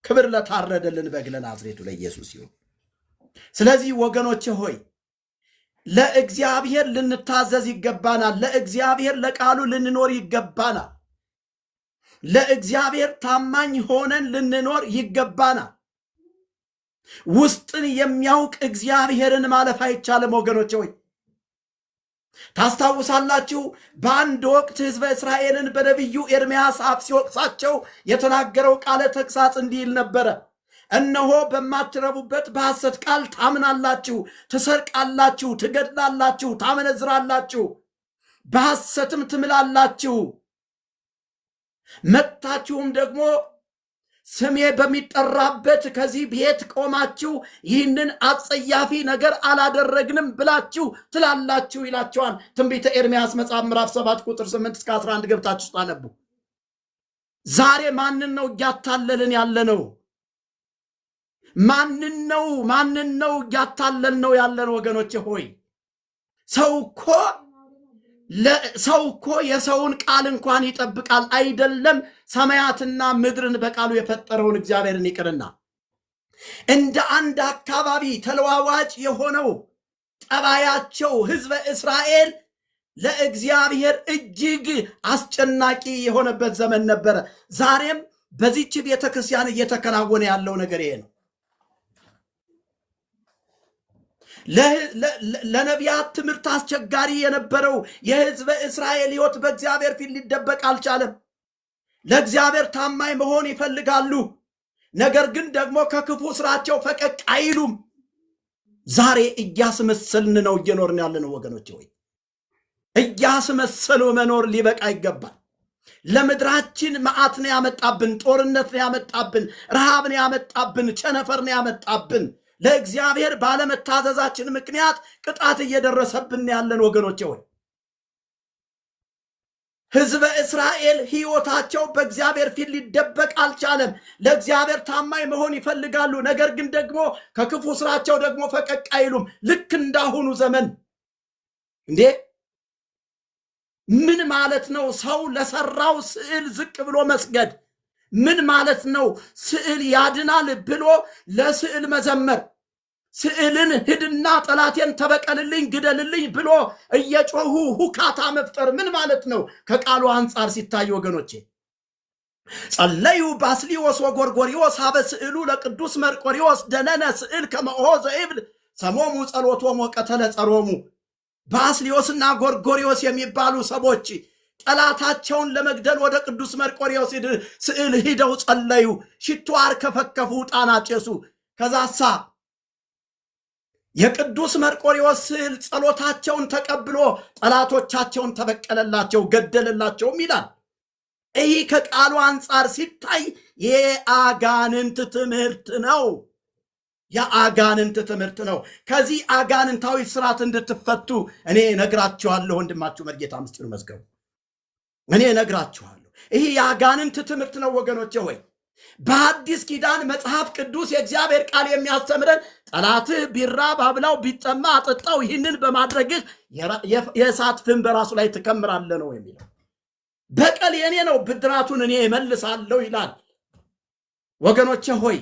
ክብር ለታረደልን በግ ለናዝሬቱ ለኢየሱስ ይሁን። ስለዚህ ወገኖቼ ሆይ ለእግዚአብሔር ልንታዘዝ ይገባናል። ለእግዚአብሔር ለቃሉ ልንኖር ይገባናል። ለእግዚአብሔር ታማኝ ሆነን ልንኖር ይገባናል። ውስጥን የሚያውቅ እግዚአብሔርን ማለፍ አይቻልም ወገኖቼ ሆይ። ታስታውሳላችሁ በአንድ ወቅት ሕዝበ እስራኤልን በነቢዩ ኤርምያስ አፍ ሲወቅሳቸው የተናገረው ቃለ ተግሳጽ እንዲህ ይል ነበረ። እነሆ በማትረቡበት በሐሰት ቃል ታምናላችሁ፣ ትሰርቃላችሁ፣ ትገድላላችሁ፣ ታመነዝራላችሁ፣ በሐሰትም ትምላላችሁ። መጥታችሁም ደግሞ ስሜ በሚጠራበት ከዚህ ቤት ቆማችሁ ይህንን አጸያፊ ነገር አላደረግንም ብላችሁ ትላላችሁ ይላቸዋል። ትንቢተ ኤርምያስ መጽሐፍ ምዕራፍ 7 ቁጥር 8 እስከ 11 ገብታችሁ ስታነቡ ዛሬ ማንን ነው እያታለልን ያለ ነው? ማንን ነው እያታለልን ነው ያለን? ወገኖቼ ሆይ ሰው እኮ የሰውን ቃል እንኳን ይጠብቃል፣ አይደለም ሰማያትና ምድርን በቃሉ የፈጠረውን እግዚአብሔርን ይቅርና። እንደ አንድ አካባቢ ተለዋዋጭ የሆነው ጠባያቸው ሕዝበ እስራኤል ለእግዚአብሔር እጅግ አስጨናቂ የሆነበት ዘመን ነበረ። ዛሬም በዚች ቤተክርስቲያን እየተከናወነ ያለው ነገር ይሄ ነው። ለነቢያት ትምህርት አስቸጋሪ የነበረው የሕዝበ እስራኤል ሕይወት በእግዚአብሔር ፊት ሊደበቅ አልቻለም። ለእግዚአብሔር ታማኝ መሆን ይፈልጋሉ፣ ነገር ግን ደግሞ ከክፉ ስራቸው ፈቀቅ አይሉም። ዛሬ እያስመሰልን ነው እየኖርን ያለ ነው ወገኖቼ ሆይ። እያስመሰሉ መኖር ሊበቃ ይገባል። ለምድራችን መዓት ነው ያመጣብን፣ ጦርነት ነው ያመጣብን፣ ረሃብ ነው ያመጣብን፣ ቸነፈር ነው ያመጣብን። ለእግዚአብሔር ባለመታዘዛችን ምክንያት ቅጣት እየደረሰብን ያለን ወገኖቼ ሆይ። ሕዝበ እስራኤል ሕይወታቸው በእግዚአብሔር ፊት ሊደበቅ አልቻለም። ለእግዚአብሔር ታማኝ መሆን ይፈልጋሉ፣ ነገር ግን ደግሞ ከክፉ ስራቸው ደግሞ ፈቀቅ አይሉም። ልክ እንዳሁኑ ዘመን እንዴ ምን ማለት ነው? ሰው ለሰራው ስዕል ዝቅ ብሎ መስገድ፣ ምን ማለት ነው? ስዕል ያድናል ብሎ ለስዕል መዘመር፣ ስዕልን ሂድና ጠላቴን ተበቀልልኝ ግደልልኝ ብሎ እየጮሁ ሁካታ መፍጠር ምን ማለት ነው? ከቃሉ አንጻር ሲታይ ወገኖቼ ጸለዩ ባስሊዮስ ወጎርጎሪዎስ ሀበ ስዕሉ ለቅዱስ መርቆሪዎስ ደነነ ስዕል ከመሆ ዘእብል ሰሞሙ ጸሎቶሙ ቀተለ ጸሮሙ። ባስሊዮስና ጎርጎሪዎስ የሚባሉ ሰዎች ጠላታቸውን ለመግደል ወደ ቅዱስ መርቆሪዎስ ስዕል ሂደው ጸለዩ። ሽቱ አርከፈከፉ፣ ዕጣን አጨሱ። ከዛሳ የቅዱስ መርቆሪዎስ ስዕል ጸሎታቸውን ተቀብሎ ጠላቶቻቸውን ተበቀለላቸው፣ ገደለላቸውም ይላል። ይህ ከቃሉ አንጻር ሲታይ የአጋንንት ትምህርት ነው። የአጋንንት ትምህርት ነው። ከዚህ አጋንንታዊ ስርዓት እንድትፈቱ እኔ ነግራችኋለሁ። ወንድማችሁ መርጌታ ምስጢሩ መዝገቡ እኔ ነግራችኋለሁ። ይህ የአጋንንት ትምህርት ነው ወገኖቼ ሆይ። በአዲስ ኪዳን መጽሐፍ ቅዱስ የእግዚአብሔር ቃል የሚያስተምረን ጠላትህ ቢራብ አብላው፣ ቢጠማ አጠጣው፣ ይህንን በማድረግህ የእሳት ፍም በራሱ ላይ ትከምራለህ ነው የሚለው። በቀል የኔ ነው ብድራቱን እኔ እመልሳለሁ ይላል። ወገኖቼ ሆይ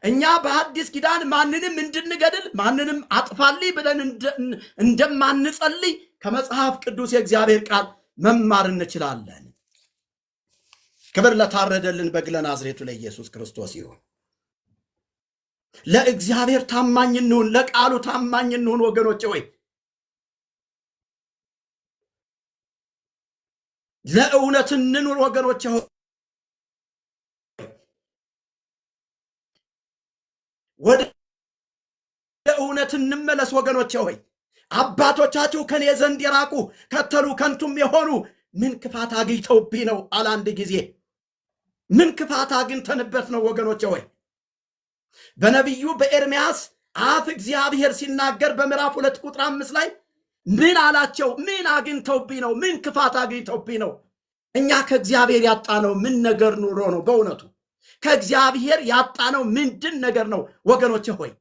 እኛ በአዲስ ኪዳን ማንንም እንድንገድል ማንንም አጥፋልኝ ብለን እንደማንጸልይ ከመጽሐፍ ቅዱስ የእግዚአብሔር ቃል መማር እንችላለን። ክብር ለታረደልን በግ ለናዝሬቱ ለኢየሱስ ክርስቶስ ይሁን። ለእግዚአብሔር ታማኝ እንሁን፣ ለቃሉ ታማኝ እንሁን ወገኖቼ ሆይ። ለእውነት እንኑር ወገኖቼ ሆይ። ወደ እውነት እንመለስ ወገኖቼ ሆይ። አባቶቻችሁ ከኔ ዘንድ የራቁ ከተሉ ከንቱም የሆኑ ምን ክፋት አግኝተውብኝ ነው አለ አንድ ጊዜ። ምን ክፋት አግኝተንበት ነው ወገኖቼ ሆይ? በነቢዩ በኤርምያስ አፍ እግዚአብሔር ሲናገር በምዕራፍ 2 ቁጥር 5 ላይ ምን አላቸው? ምን አግኝተውብኝ ነው? ምን ክፋት አግኝተውብኝ ነው? እኛ ከእግዚአብሔር ያጣነው ምን ነገር ኑሮ ነው? በእውነቱ ከእግዚአብሔር ያጣነው ምንድን ነገር ነው ወገኖቼ ሆይ?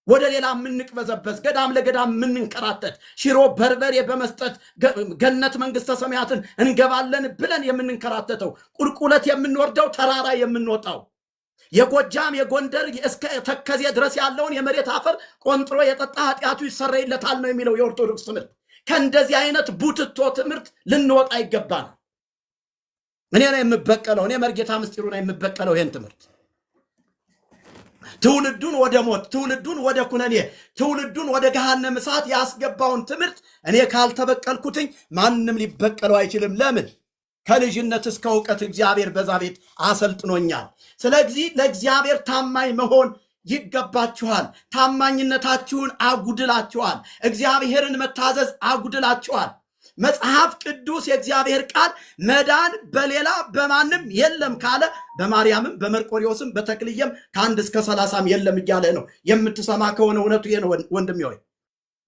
ወደ ሌላ የምንቅበዘበዝ ገዳም ለገዳም የምንንከራተት ሽሮ በርበሬ በመስጠት ገነት መንግስተ ሰማያትን እንገባለን ብለን የምንንከራተተው ቁልቁለት የምንወርደው ተራራ የምንወጣው የጎጃም የጎንደር እስከ ተከዜ ድረስ ያለውን የመሬት አፈር ቆንጥሮ የጠጣ ኃጢአቱ ይሰረይለታል ነው የሚለው የኦርቶዶክስ ትምህርት። ከእንደዚህ አይነት ቡትቶ ትምህርት ልንወጣ ይገባል። እኔ ነው የምበቀለው፣ እኔ መርጌታ ምስጢሩ ነው የምበቀለው ይህን ትምህርት። ትውልዱን ወደ ሞት፣ ትውልዱን ወደ ኩነኔ፣ ትውልዱን ወደ ገሃነም እሳት ያስገባውን ትምህርት እኔ ካልተበቀልኩትኝ ማንም ሊበቀለው አይችልም። ለምን? ከልጅነት እስከ እውቀት እግዚአብሔር በዛ ቤት አሰልጥኖኛል። ስለዚህ ለእግዚአብሔር ታማኝ መሆን ይገባችኋል። ታማኝነታችሁን አጉድላችኋል። እግዚአብሔርን መታዘዝ አጉድላችኋል። መጽሐፍ ቅዱስ የእግዚአብሔር ቃል መዳን በሌላ በማንም የለም ካለ በማርያምም በመርቆሪዎስም በተክልየም ከ1 እስከ 30 የለም እያለ ነው። የምትሰማ ከሆነ እውነቱ ይሄ ነው ወንድሜ ሆይ።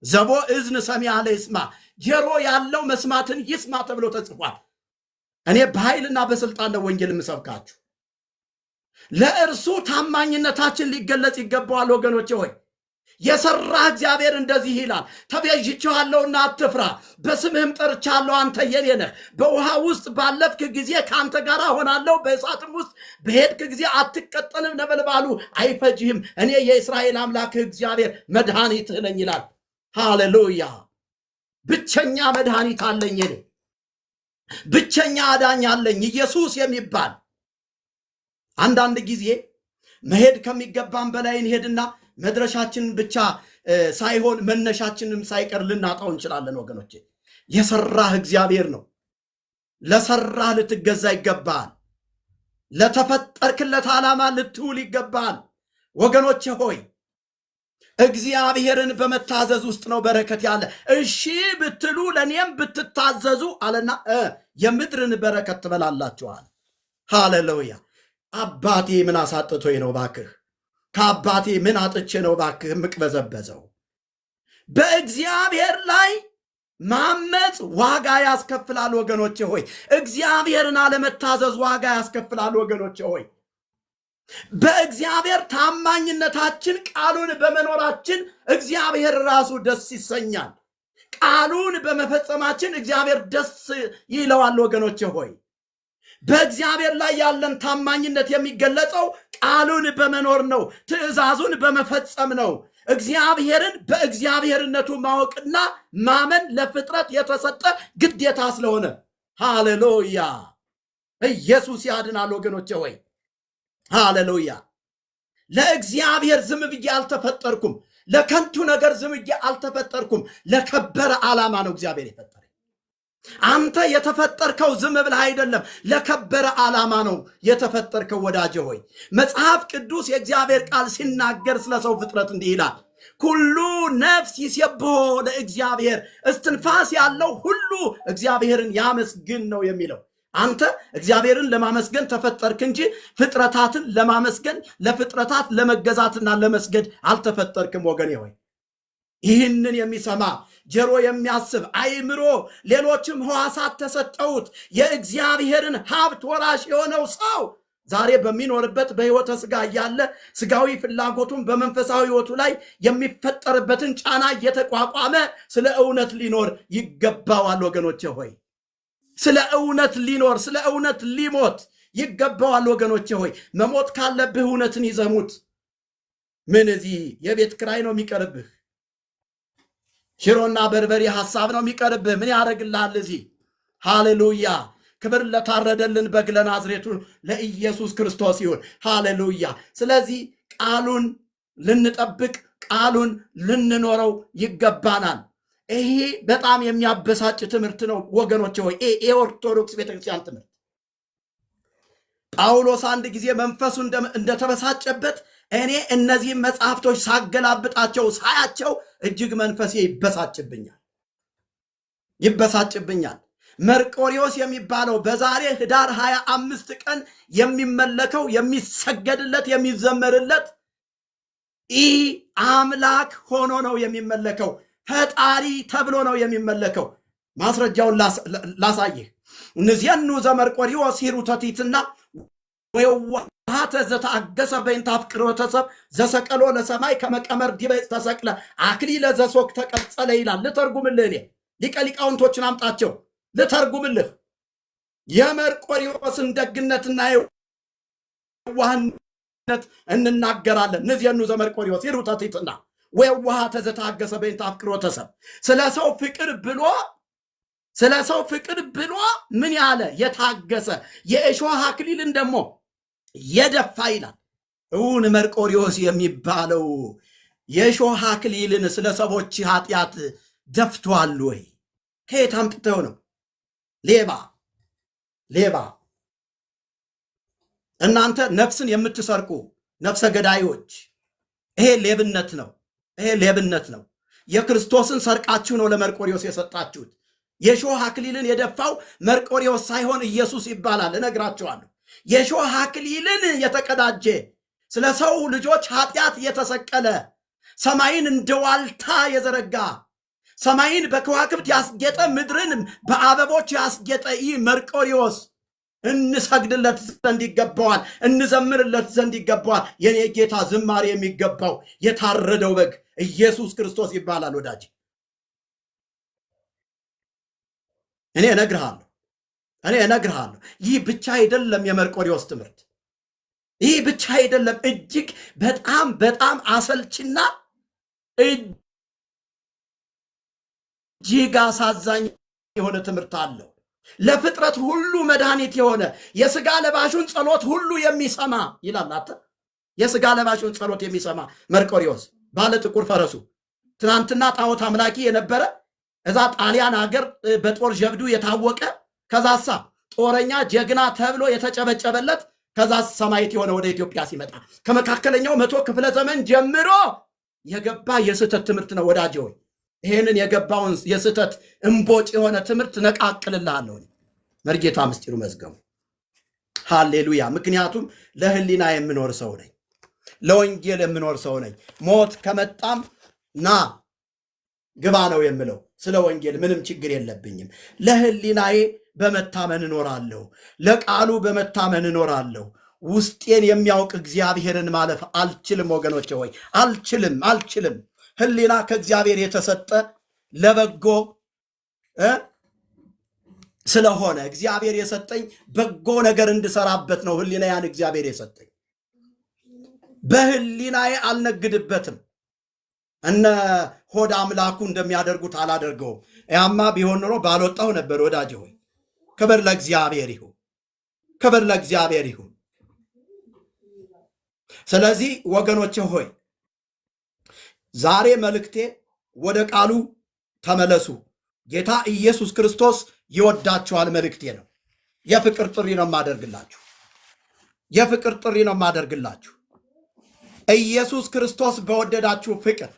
ዘቦ እዝን ሰሚዐ ለይስማ፣ ጆሮ ያለው መስማትን ይስማ ተብሎ ተጽፏል። እኔ በኃይልና በስልጣን ነው ወንጌል የምሰብካችሁ። ለእርሱ ታማኝነታችን ሊገለጽ ይገባዋል ወገኖቼ ሆይ። የሰራ እግዚአብሔር እንደዚህ ይላል፣ ተቤዥቼሃለሁና አትፍራ፣ በስምህም ጠርቻለሁ፣ አንተ የኔ ነህ። በውሃ ውስጥ ባለፍክ ጊዜ ከአንተ ጋር ሆናለሁ፣ በእሳትም ውስጥ በሄድክ ጊዜ አትቀጠልም፣ ነበልባሉ አይፈጅህም። እኔ የእስራኤል አምላክህ እግዚአብሔር መድኃኒትህ ነኝ ይላል። ሃሌሉያ! ብቸኛ መድኃኒት አለኝ፣ እኔ ብቸኛ አዳኝ አለኝ፣ ኢየሱስ የሚባል። አንዳንድ ጊዜ መሄድ ከሚገባን በላይ እንሄድና መድረሻችንን ብቻ ሳይሆን መነሻችንም ሳይቀር ልናጣው እንችላለን ወገኖቼ። የሰራህ እግዚአብሔር ነው። ለሰራህ ልትገዛ ይገባል። ለተፈጠርክለት ዓላማ ልትውል ይገባል ወገኖቼ ሆይ። እግዚአብሔርን በመታዘዝ ውስጥ ነው በረከት ያለ። እሺ ብትሉ ለእኔም ብትታዘዙ አለና የምድርን በረከት ትበላላችኋል። ሃሌሉያ! አባቴ ምን አሳጥቶኝ ነው ባክህ? ከአባቴ ምን አጥቼ ነው ባክህ የምቅበዘበዘው? በእግዚአብሔር ላይ ማመፅ ዋጋ ያስከፍላል ወገኖቼ ሆይ። እግዚአብሔርን አለመታዘዝ ዋጋ ያስከፍላል ወገኖቼ ሆይ። በእግዚአብሔር ታማኝነታችን ቃሉን በመኖራችን እግዚአብሔር ራሱ ደስ ይሰኛል። ቃሉን በመፈጸማችን እግዚአብሔር ደስ ይለዋል ወገኖቼ ሆይ። በእግዚአብሔር ላይ ያለን ታማኝነት የሚገለጸው ቃሉን በመኖር ነው፣ ትእዛዙን በመፈጸም ነው። እግዚአብሔርን በእግዚአብሔርነቱ ማወቅና ማመን ለፍጥረት የተሰጠ ግዴታ ስለሆነ፣ ሃሌሉያ! ኢየሱስ ያድናል ወገኖቼ ወይ ሃሌሉያ! ለእግዚአብሔር ዝም ብዬ አልተፈጠርኩም። ለከንቱ ነገር ዝም ብዬ አልተፈጠርኩም። ለከበረ ዓላማ ነው እግዚአብሔር የፈጠረኝ። አንተ የተፈጠርከው ዝም ብለህ አይደለም፣ ለከበረ ዓላማ ነው የተፈጠርከው ወዳጄ ሆይ። መጽሐፍ ቅዱስ የእግዚአብሔር ቃል ሲናገር ስለ ሰው ፍጥረት እንዲህ ይላል፣ ኩሉ ነፍስ ይሴብሖ ለእግዚአብሔር፣ እስትንፋስ ያለው ሁሉ እግዚአብሔርን ያመስግን ነው የሚለው። አንተ እግዚአብሔርን ለማመስገን ተፈጠርክ እንጂ ፍጥረታትን ለማመስገን ለፍጥረታት ለመገዛትና ለመስገድ አልተፈጠርክም ወገኔ ሆይ። ይህንን የሚሰማ ጆሮ የሚያስብ አይምሮ፣ ሌሎችም ሕዋሳት ተሰጠውት የእግዚአብሔርን ሀብት ወራሽ የሆነው ሰው ዛሬ በሚኖርበት በሕይወተ ሥጋ እያለ ሥጋዊ ፍላጎቱን በመንፈሳዊ ሕይወቱ ላይ የሚፈጠርበትን ጫና እየተቋቋመ ስለ እውነት ሊኖር ይገባዋል ወገኖቼ ሆይ። ስለ እውነት ሊኖር፣ ስለ እውነት ሊሞት ይገባዋል ወገኖቼ ሆይ። መሞት ካለብህ እውነትን ይዘሙት። ምን እዚህ የቤት ክራይ ነው የሚቀርብህ? ሽሮና በርበሬ ሐሳብ ነው የሚቀርብህ? ምን ያደርግልሃል እዚህ? ሃሌሉያ! ክብር ለታረደልን በግ ለናዝሬቱ ለኢየሱስ ክርስቶስ ይሁን። ሃሌሉያ! ስለዚህ ቃሉን ልንጠብቅ፣ ቃሉን ልንኖረው ይገባናል። ይሄ በጣም የሚያበሳጭ ትምህርት ነው ወገኖቼ ሆይ። የኦርቶዶክስ ቤተክርስቲያን ትምህርት ጳውሎስ አንድ ጊዜ መንፈሱ እንደተበሳጨበት እኔ እነዚህ መጽሐፍቶች ሳገላብጣቸው ሳያቸው እጅግ መንፈሴ ይበሳጭብኛል። መርቆሪዎስ የሚባለው በዛሬ ህዳር 25 ቀን የሚመለከው የሚሰገድለት የሚዘመርለት ይህ አምላክ ሆኖ ነው የሚመለከው። ፈጣሪ ተብሎ ነው የሚመለከው። ማስረጃውን ላሳይህ። እነዚያኑ ዘመርቆሪዎስ ሂሩተቲትና ወየዋሃተ ዘተአገሰ በእንተ አፍቅሮተ ሰብ ዘሰቀሎ ለሰማይ ከመቀመር ዲበ ተሰቅለ አክሊለ ዘሶክ ተቀጸለ ይላል። ልተርጉምልህ፣ እኔ ሊቀ ሊቃውንቶችን አምጣቸው ልተርጉምልህ። የመርቆሪዎስን ደግነትና የዋህነት እንናገራለን። እነዚያኑ ዘመርቆሪዎስ ሂሩተቲትና ወየዋሃተ ዘተአገሰ በእንተ አፍቅሮተ ሰብ ስለ ሰው ፍቅር ብሎ ምን ያለ የታገሰ የእሾህ አክሊልን ደግሞ የደፋ ይላል። እውን መርቆሪዎስ የሚባለው የእሾህ አክሊልን ስለ ሰዎች ኃጢአት ደፍቷል ወይ? ከየት አምጥተው ነው? ሌባ እናንተ ነፍስን የምትሰርቁ ነፍሰ ገዳዮች፣ ይሄ ሌብነት ነው። የክርስቶስን ሰርቃችሁ ነው ለመርቆሪዎስ የሰጣችሁት። የሾህ አክሊልን የደፋው መርቆሪዎስ ሳይሆን ኢየሱስ ይባላል። እነግራችኋለሁ። የሾህ አክሊልን የተቀዳጀ ስለ ሰው ልጆች ኃጢአት የተሰቀለ ሰማይን እንደ ዋልታ የዘረጋ ሰማይን በከዋክብት ያስጌጠ ምድርን በአበቦች ያስጌጠ ይህ መርቆሪዎስ እንሰግድለት ዘንድ ይገባዋል፣ እንዘምርለት ዘንድ ይገባዋል። የኔ ጌታ ዝማሬ የሚገባው የታረደው በግ ኢየሱስ ክርስቶስ ይባላል። ወዳጅ እኔ እነግርሃለሁ፣ ይህ ብቻ አይደለም የመርቆሪዎስ ትምህርት፣ ይህ ብቻ አይደለም። እጅግ በጣም አሰልችና እጅግ አሳዛኝ የሆነ ትምህርት አለው። ለፍጥረት ሁሉ መድኃኒት የሆነ የሥጋ ለባሹን ጸሎት ሁሉ የሚሰማ ይላል። የሥጋ ለባሹን ጸሎት የሚሰማ መርቆሪዎስ ባለ ጥቁር ፈረሱ ትናንትና ጣዖት አምላኪ የነበረ እዛ ጣሊያን ሀገር በጦር ጀብዱ የታወቀ ከዛሳ ጦረኛ ጀግና ተብሎ የተጨበጨበለት ከዛ ሰማዕት የሆነ ወደ ኢትዮጵያ ሲመጣ ከመካከለኛው 100 ክፍለ ዘመን ጀምሮ የገባ የስህተት ትምህርት ነው ወዳጄ ሆይ። ይሄንን የገባውን የስህተት እምቦጭ የሆነ ትምህርት ነቃቅልልሃለሁ። መርጌታ ምስጢሩ መዝገቡ። ሃሌሉያ። ምክንያቱም ለህሊና የምኖር ሰው ነኝ፣ ለወንጌል የምኖር ሰው ነኝ። ሞት ከመጣም ና ግባ ነው የምለው። ስለ ወንጌል ምንም ችግር የለብኝም። ለህሊናዬ በመታመን እኖራለሁ፣ ለቃሉ በመታመን እኖራለሁ። ውስጤን የሚያውቅ እግዚአብሔርን ማለፍ አልችልም ወገኖቼ ሆይ፣ አልችልም። ህሊና ከእግዚአብሔር የተሰጠ ለበጎ ስለሆነ እግዚአብሔር የሰጠኝ በጎ ነገር እንድሰራበት ነው። ህሊናዬን እግዚአብሔር የሰጠኝ በህሊናዬ አልነግድበትም። እነ ሆድ አምላኩ እንደሚያደርጉት አላደርገውም። ያማ ቢሆን ኖሮ ባልወጣው ነበር። ወዳጅ ሆይ ክብር ለእግዚአብሔር ይሁን፣ ክብር ለእግዚአብሔር ይሁን። ስለዚህ ወገኖቼ ሆይ ዛሬ መልእክቴ ወደ ቃሉ ተመለሱ። ጌታ ኢየሱስ ክርስቶስ ይወዳችኋል መልእክቴ ነው። የፍቅር ጥሪ ነው የማደርግላችሁ። የፍቅር ጥሪ ነው የማደርግላችሁ። ኢየሱስ ክርስቶስ በወደዳችሁ ፍቅር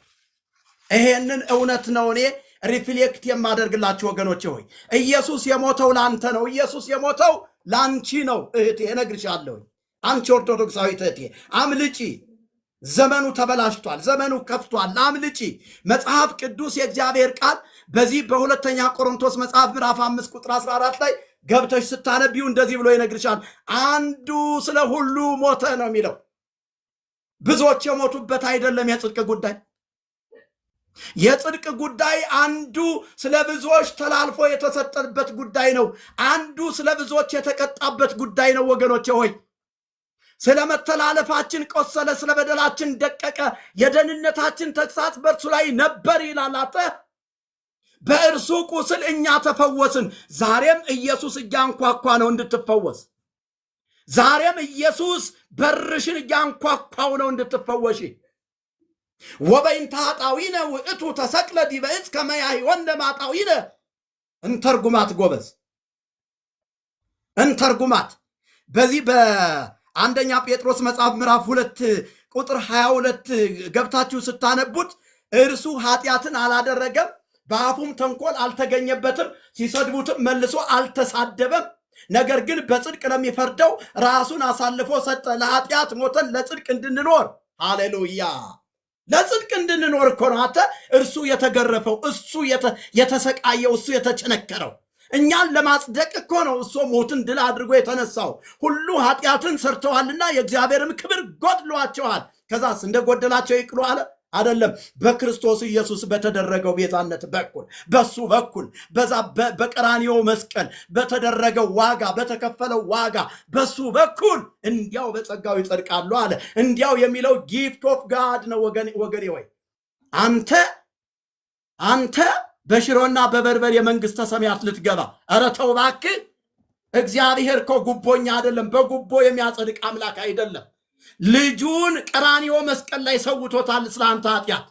ይሄንን እውነት ነው እኔ ሪፍሌክት የማደርግላችሁ ወገኖቼ ሆይ ኢየሱስ የሞተው ላንተ ነው። ኢየሱስ የሞተው ላንቺ ነው። እህቴ እነግርሻለሁ፣ አንቺ ኦርቶዶክሳዊት እህቴ አምልጪ። ዘመኑ ተበላሽቷል። ዘመኑ ከፍቷል። አምልጪ። መጽሐፍ ቅዱስ የእግዚአብሔር ቃል በዚህ በሁለተኛ ቆሮንቶስ መጽሐፍ ምዕራፍ 5 ቁጥር 14 ላይ ገብተሽ ስታነቢው እንደዚህ ብሎ ይነግርሻል። አንዱ ስለ ሁሉ ሞተ ነው የሚለው። ብዙዎች የሞቱበት አይደለም የጽድቅ ጉዳይ። የጽድቅ ጉዳይ አንዱ ስለ ብዙዎች ተላልፎ የተሰጠበት ጉዳይ ነው። አንዱ ስለ ብዙዎች የተቀጣበት ጉዳይ ነው። ወገኖቼ ሆይ ስለ መተላለፋችን ቆሰለ፣ ስለ በደላችን ደቀቀ፣ የደህንነታችን ተግሣጽ በእርሱ ላይ ነበር ይላል። በእርሱ ቁስል እኛ ተፈወስን። ዛሬም ኢየሱስ እያንኳኳ ነው እንድትፈወስ። ዛሬም ኢየሱስ በርሽን እያንኳኳው ነው እንድትፈወሽ። ወበይንተ ኃጣውኢነ ውእቱ ተሰቅለ ዲበ ዕፅ ከመ ያሕይወነ እምኃጣውኢነ። እንተርጉማት ጎበዝ፣ እንተርጉማት። በዚህ በአንደኛ ጴጥሮስ መጽሐፍ ምዕራፍ 2 ቁጥር 22 ገብታችሁ ስታነቡት እርሱ ኃጢአትን አላደረገም፣ በአፉም ተንኮል አልተገኘበትም፣ ሲሰድቡትም መልሶ አልተሳደበም። ነገር ግን በጽድቅ ለሚፈርደው ራሱን አሳልፎ ሰጠ። ለኃጢአት ሞተን ለጽድቅ እንድንኖር። ሃሌሉያ! ለጽድቅ እንድንኖር እኮ ነው። እርሱ የተገረፈው፣ እሱ የተሰቃየው፣ እሱ የተቸነከረው እኛን ለማጽደቅ እኮ ነው። እሱ ሞትን ድል አድርጎ የተነሳው። ሁሉ ኃጢአትን ሰርተዋልና የእግዚአብሔርም ክብር ጎድሏቸዋል። ከዛስ እንደጎደላቸው ይቅሩ አለ አይደለም። በክርስቶስ ኢየሱስ በተደረገው ቤዛነት በኩል በሱ በኩል በዛ በቀራንዮ መስቀል በተደረገው ዋጋ በተከፈለው ዋጋ በሱ በኩል እንዲያው በጸጋው ይጸድቃሉ አለ። እንዲያው የሚለው ጊፍት ኦፍ ጋድ ነው። ወገኔ ወይ አንተ በሽሮና በበርበር የመንግስተ ሰማያት ልትገባ፣ ኧረ ተው እባክህ። እግዚአብሔር እኮ ጉቦኛ አይደለም። በጉቦ የሚያጸድቅ አምላክ አይደለም። ልጁን ቀራንዮ መስቀል ላይ ሰውቶታል ስለ አንተ ኃጢአት።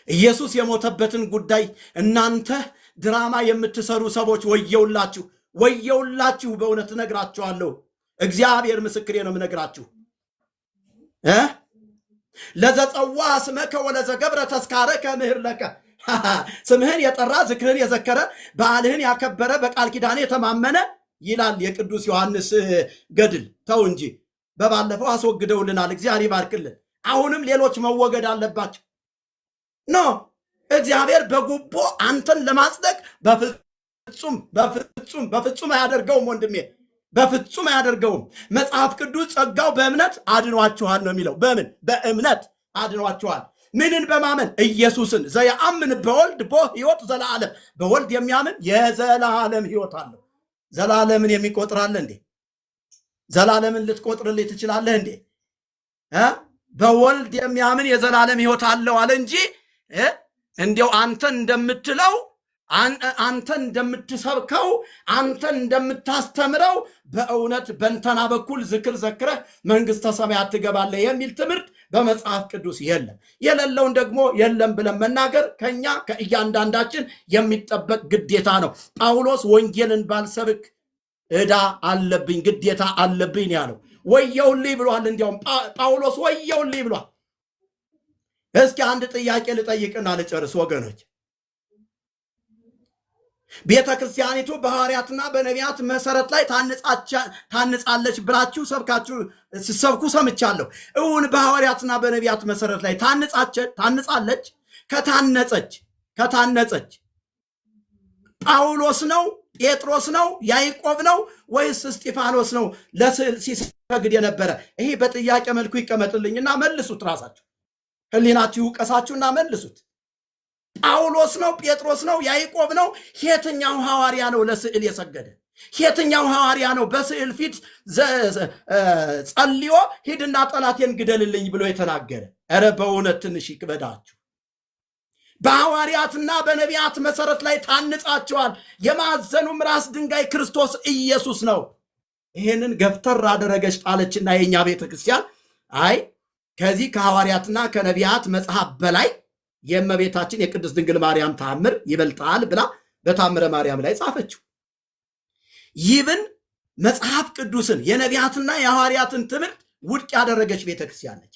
ኢየሱስ የሞተበትን ጉዳይ እናንተ ድራማ የምትሰሩ ሰዎች ወየውላችሁ፣ ወየውላችሁ። በእውነት እነግራችኋለሁ። እግዚአብሔር ምስክሬ ነው የምነግራችሁ። ለዘጸዋ ስመከ ወለዘገብረ ተስካረከ ምህርለከ። ስምህን የጠራ ዝክርህን የዘከረ በዓልህን ያከበረ በቃል ኪዳኔ የተማመነ ይላል የቅዱስ ዮሐንስ ገድል። ተው እንጂ በባለፈው አስወግደውልናል። እግዚአብሔር ይባርክልን። አሁንም ሌሎች መወገድ አለባቸው። ኖ እግዚአብሔር በጉቦ አንተን ለማጽደቅ በፍጹም በፍጹም በፍጹም አያደርገውም ወንድሜ፣ በፍጹም አያደርገውም። መጽሐፍ ቅዱስ ጸጋው በእምነት አድኗችኋል ነው የሚለው። በምን? በእምነት አድኗችኋል። ምንን በማመን? ኢየሱስን። ዘየአምን በወልድ ቦ ሕይወት ዘላለም። በወልድ የሚያምን የዘላለም ሕይወት አለው። ዘላለምን የሚቆጥራለ እንዴ? ዘላለምን ልትቆጥርልኝ ትችላለህ እንዴ? በወልድ የሚያምን የዘላለም ሕይወት አለው አለ እንጂ እንዲያው አንተን እንደምትለው አንተን እንደምትሰብከው አንተን እንደምታስተምረው በእውነት በእንተና በኩል ዝክር ዘክረህ መንግስተ ሰማያት ትገባለህ የሚል ትምህርት በመጽሐፍ ቅዱስ የለም። የሌለውን ደግሞ የለም ብለን መናገር ከኛ ከእያንዳንዳችን የሚጠበቅ ግዴታ ነው። ጳውሎስ ወንጌልን ባልሰብክ ዕዳ አለብኝ ግዴታ አለብኝ ያለው ወየውልኝ ብሏል። እንዲያውም ጳውሎስ ወየውልኝ ብሏል። እስኪ አንድ ጥያቄ ልጠይቅና ልጨርስ ወገኖች። ቤተ ክርስቲያኒቱ በሐዋርያትና በነቢያት መሰረት ላይ ታንጻለች ብላችሁ ሰብኩ ሰምቻለሁ። እውን በሐዋርያትና በነቢያት መሰረት ላይ ታንጻለች? ከታነጸች ጳውሎስ ነው? ጴጥሮስ ነው? ያዕቆብ ነው? ወይስ እስጢፋኖስ ነው ለስዕል ሲሰግድ የነበረ? ይሄ በጥያቄ መልኩ ይቀመጥልኝና መልሱት። ራሳችሁ ህሊናችሁ ይውቀሳችሁና መልሱት። ጳውሎስ ነው? ጴጥሮስ ነው? ያዕቆብ ነው? የትኛው ሐዋርያ ነው ለስዕል የሰገደ? የትኛው ሐዋርያ ነው በስዕል ፊት ጸልዮ ሂድና ጠላቴን ግደልልኝ ብሎ የተናገረ? ኧረ በእውነት ትንሽ ይክበዳችሁ። በሐዋርያትና በነቢያት መሰረት ላይ ታንጻቸዋል። የማዕዘኑም ራስ ድንጋይ ክርስቶስ ኢየሱስ ነው። ይህንን ገፍተር አደረገች ጣለችና የእኛ ቤተ ክርስቲያን አይ ከዚህ ከሐዋርያትና ከነቢያት መጽሐፍ በላይ የእመቤታችን የቅድስት ድንግል ማርያም ተአምር ይበልጣል ብላ በታምረ ማርያም ላይ ጻፈችው። ይብን መጽሐፍ ቅዱስን የነቢያትና የሐዋርያትን ትምህርት ውድቅ ያደረገች ቤተክርስቲያን ነች።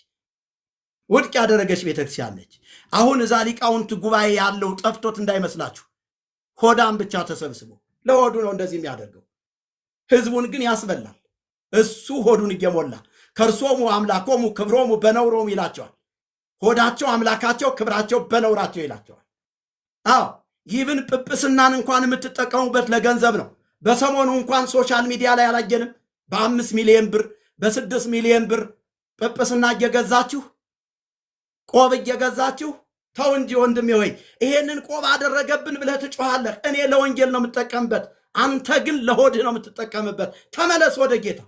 ውድቅ ያደረገች ቤተክርስቲያን ነች። አሁን እዛ ሊቃውንት ጉባኤ ያለው ጠፍቶት እንዳይመስላችሁ፣ ሆዳም ብቻ ተሰብስቦ ለሆዱ ነው እንደዚህ የሚያደርገው። ህዝቡን ግን ያስበላል። እሱ ሆዱን እየሞላ ከርሶሙ አምላኮሙ ክብሮሙ በነውሮሙ ይላቸዋል። ሆዳቸው አምላካቸው፣ ክብራቸው በነውራቸው ይላቸዋል። አዎ ይብን ጵጵስናን እንኳን የምትጠቀሙበት ለገንዘብ ነው። በሰሞኑ እንኳን ሶሻል ሚዲያ ላይ አላየንም? በ5 ሚሊዮን ብር በ6 ሚሊዮን ብር ጵጵስና እየገዛችሁ ቆብ እየገዛችሁ ተው እንጂ ወንድሜ ሆይ ይሄንን ቆብ አደረገብን ብለህ ትጮኻለህ። እኔ ለወንጌል ነው የምጠቀምበት፣ አንተ ግን ለሆድህ ነው የምትጠቀምበት። ተመለስ ወደ ጌታ።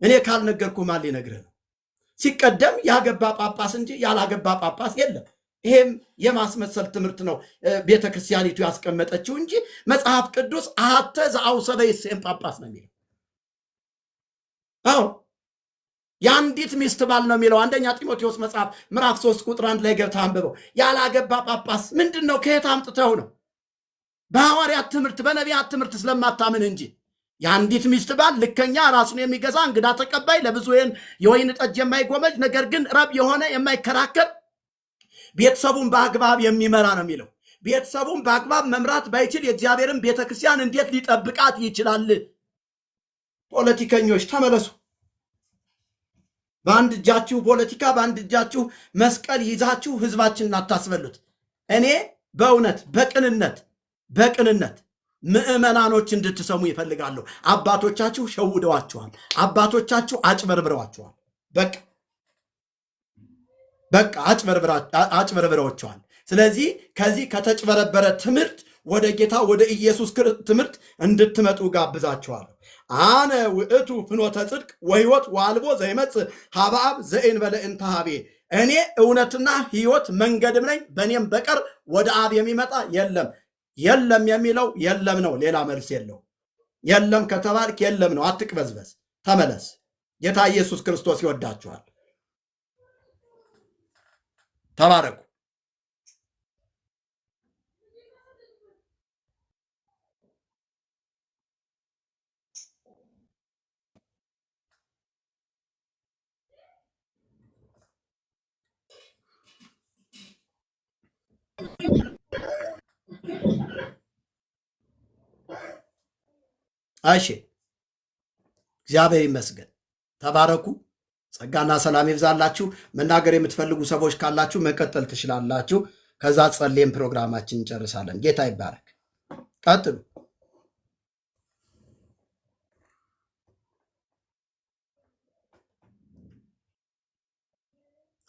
እኔ ካልነገርኩ ማን ሊነግርህ ነው? ሲቀደም ያገባ ጳጳስ እንጂ ያላገባ ጳጳስ የለም። ይሄም የማስመሰል ትምህርት ነው ቤተክርስቲያኒቱ ያስቀመጠችው እንጂ መጽሐፍ ቅዱስ አሐተ ዘአውሰበ ይሴም ጳጳስ ነው የሚለው። አዎ የአንዲት ሚስት ባል ነው የሚለው አንደኛ ጢሞቴዎስ መጽሐፍ ምዕራፍ 3 ቁጥር 1 ላይ ገብተህ አንብበው። ያላገባ ጳጳስ ምንድን ነው? ከየት አምጥተው ነው? በሐዋርያት ትምህርት በነቢያት ትምህርት ስለማታምን እንጂ የአንዲት ሚስት ባል ልከኛ፣ ራሱን የሚገዛ እንግዳ ተቀባይ፣ ለብዙ የወይን ጠጅ የማይጎመጅ ነገር ግን ረብ የሆነ የማይከራከር፣ ቤተሰቡን በአግባብ የሚመራ ነው የሚለው። ቤተሰቡን በአግባብ መምራት ባይችል የእግዚአብሔርን ቤተክርስቲያን እንዴት ሊጠብቃት ይችላል? ፖለቲከኞች ተመለሱ። በአንድ እጃችሁ ፖለቲካ፣ በአንድ እጃችሁ መስቀል ይዛችሁ ህዝባችንን አታስበሉት። እኔ በእውነት በቅንነት ምዕመናኖች እንድትሰሙ ይፈልጋለሁ። አባቶቻችሁ ሸውደዋችኋል። አባቶቻችሁ አጭበርብረዋችኋል። በቃ አጭበርብረዋችኋል። ስለዚህ ከዚህ ከተጭበረበረ ትምህርት ወደ ጌታ ወደ ኢየሱስ ትምህርት እንድትመጡ ጋብዛችኋለሁ። አነ ውእቱ ፍኖተ ጽድቅ ወሕይወት ወአልቦ ዘይመጽእ ኀበ አብ ዘእንበለ እንተ ኀቤ። እኔ እውነትና ሕይወት መንገድም ነኝ፣ በእኔም በቀር ወደ አብ የሚመጣ የለም። የለም የሚለው የለም ነው፣ ሌላ መልስ የለው። የለም ከተባልክ የለም ነው። አትቅበዝበዝ፣ ተመለስ። ጌታ ኢየሱስ ክርስቶስ ይወዳችኋል። ተባረኩ። እሺ፣ እግዚአብሔር ይመስገን። ተባረኩ። ጸጋና ሰላም ይብዛላችሁ። መናገር የምትፈልጉ ሰዎች ካላችሁ መቀጠል ትችላላችሁ። ከዛ ጸልየን ፕሮግራማችን እንጨርሳለን። ጌታ ይባረክ። ቀጥሉ።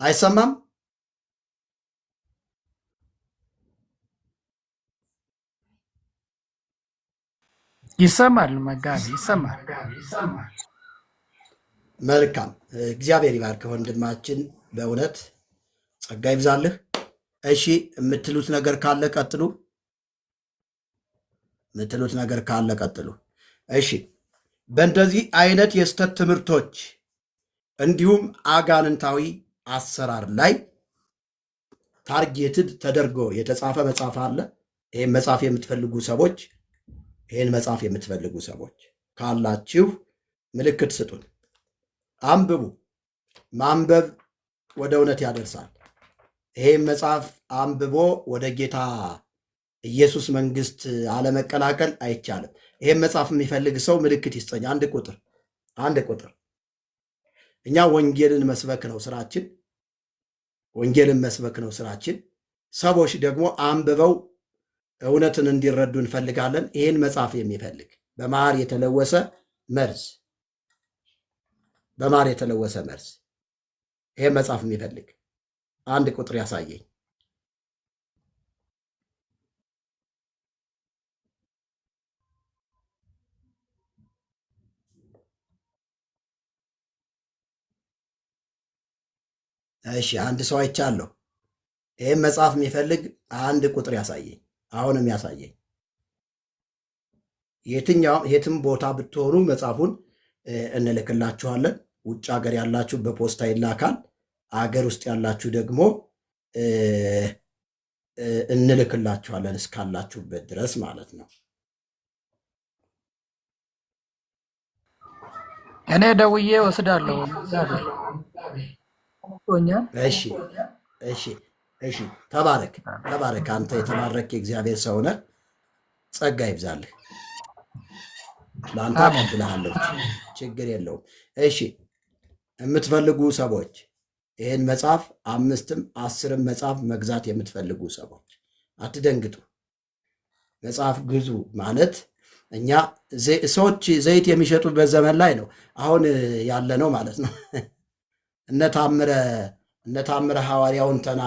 አይሰማም? ይሰማል መጋቢ፣ ይሰማል። መልካም። እግዚአብሔር ይባርክ ወንድማችን፣ በእውነት ጸጋ ይብዛልህ። እሺ፣ የምትሉት ነገር ካለ ቀጥሉ። እሺ፣ በእንደዚህ አይነት የስተት ትምህርቶች እንዲሁም አጋንንታዊ አሰራር ላይ ታርጌትድ ተደርጎ የተጻፈ መጽሐፍ አለ። ይህን መጽሐፍ የምትፈልጉ ሰዎች ካላችሁ ምልክት ስጡን። አንብቡ። ማንበብ ወደ እውነት ያደርሳል። ይህም መጽሐፍ አንብቦ ወደ ጌታ ኢየሱስ መንግስት አለመቀላቀል አይቻልም። ይህም መጽሐፍ የሚፈልግ ሰው ምልክት ይስጠኝ። አንድ ቁጥር። እኛ ወንጌልን መስበክ ነው ስራችን። ሰዎች ደግሞ አንብበው እውነትን እንዲረዱ እንፈልጋለን። ይህን መጽሐፍ የሚፈልግ በማር የተለወሰ መርዝ ይህን መጽሐፍ የሚፈልግ አንድ ቁጥር ያሳየኝ። እሺ አንድ ሰው አይቻለሁ። ይህም መጽሐፍ የሚፈልግ አንድ ቁጥር ያሳየኝ። አሁንም ያሳየኝ። የትም ቦታ ብትሆኑ መጽሐፉን እንልክላችኋለን። ውጭ ሀገር ያላችሁ በፖስታ ይላካል። አገር ውስጥ ያላችሁ ደግሞ እንልክላችኋለን እስካላችሁበት ድረስ ማለት ነው። እኔ ደውዬ ወስዳለሁ። እሺ ተባረክ። አንተ የተባረክ የእግዚአብሔር ሰው ነህ። ጸጋ ይብዛልህ። ለአንተ አቀብልሃለሁ። ችግር የለውም። እሺ የምትፈልጉ ሰዎች ይህን መጽሐፍ 5ም 10ም መጽሐፍ መግዛት የምትፈልጉ ሰዎች አትደንግጡ። መጽሐፍ ግዙ ማለት እኛ ሰዎች ዘይት የሚሸጡበት ዘመን ላይ ነው አሁን ያለ ነው ማለት ነው። እነ ታምረ ሐዋርያውን ተና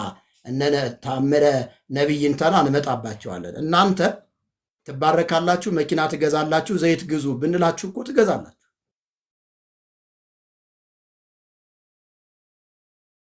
እነ ታምረ ነቢይን ተና እንመጣባቸዋለን። እናንተ ትባረካላችሁ፣ መኪና ትገዛላችሁ፣ ዘይት ግዙ ብንላችሁ እኮ ትገዛላችሁ።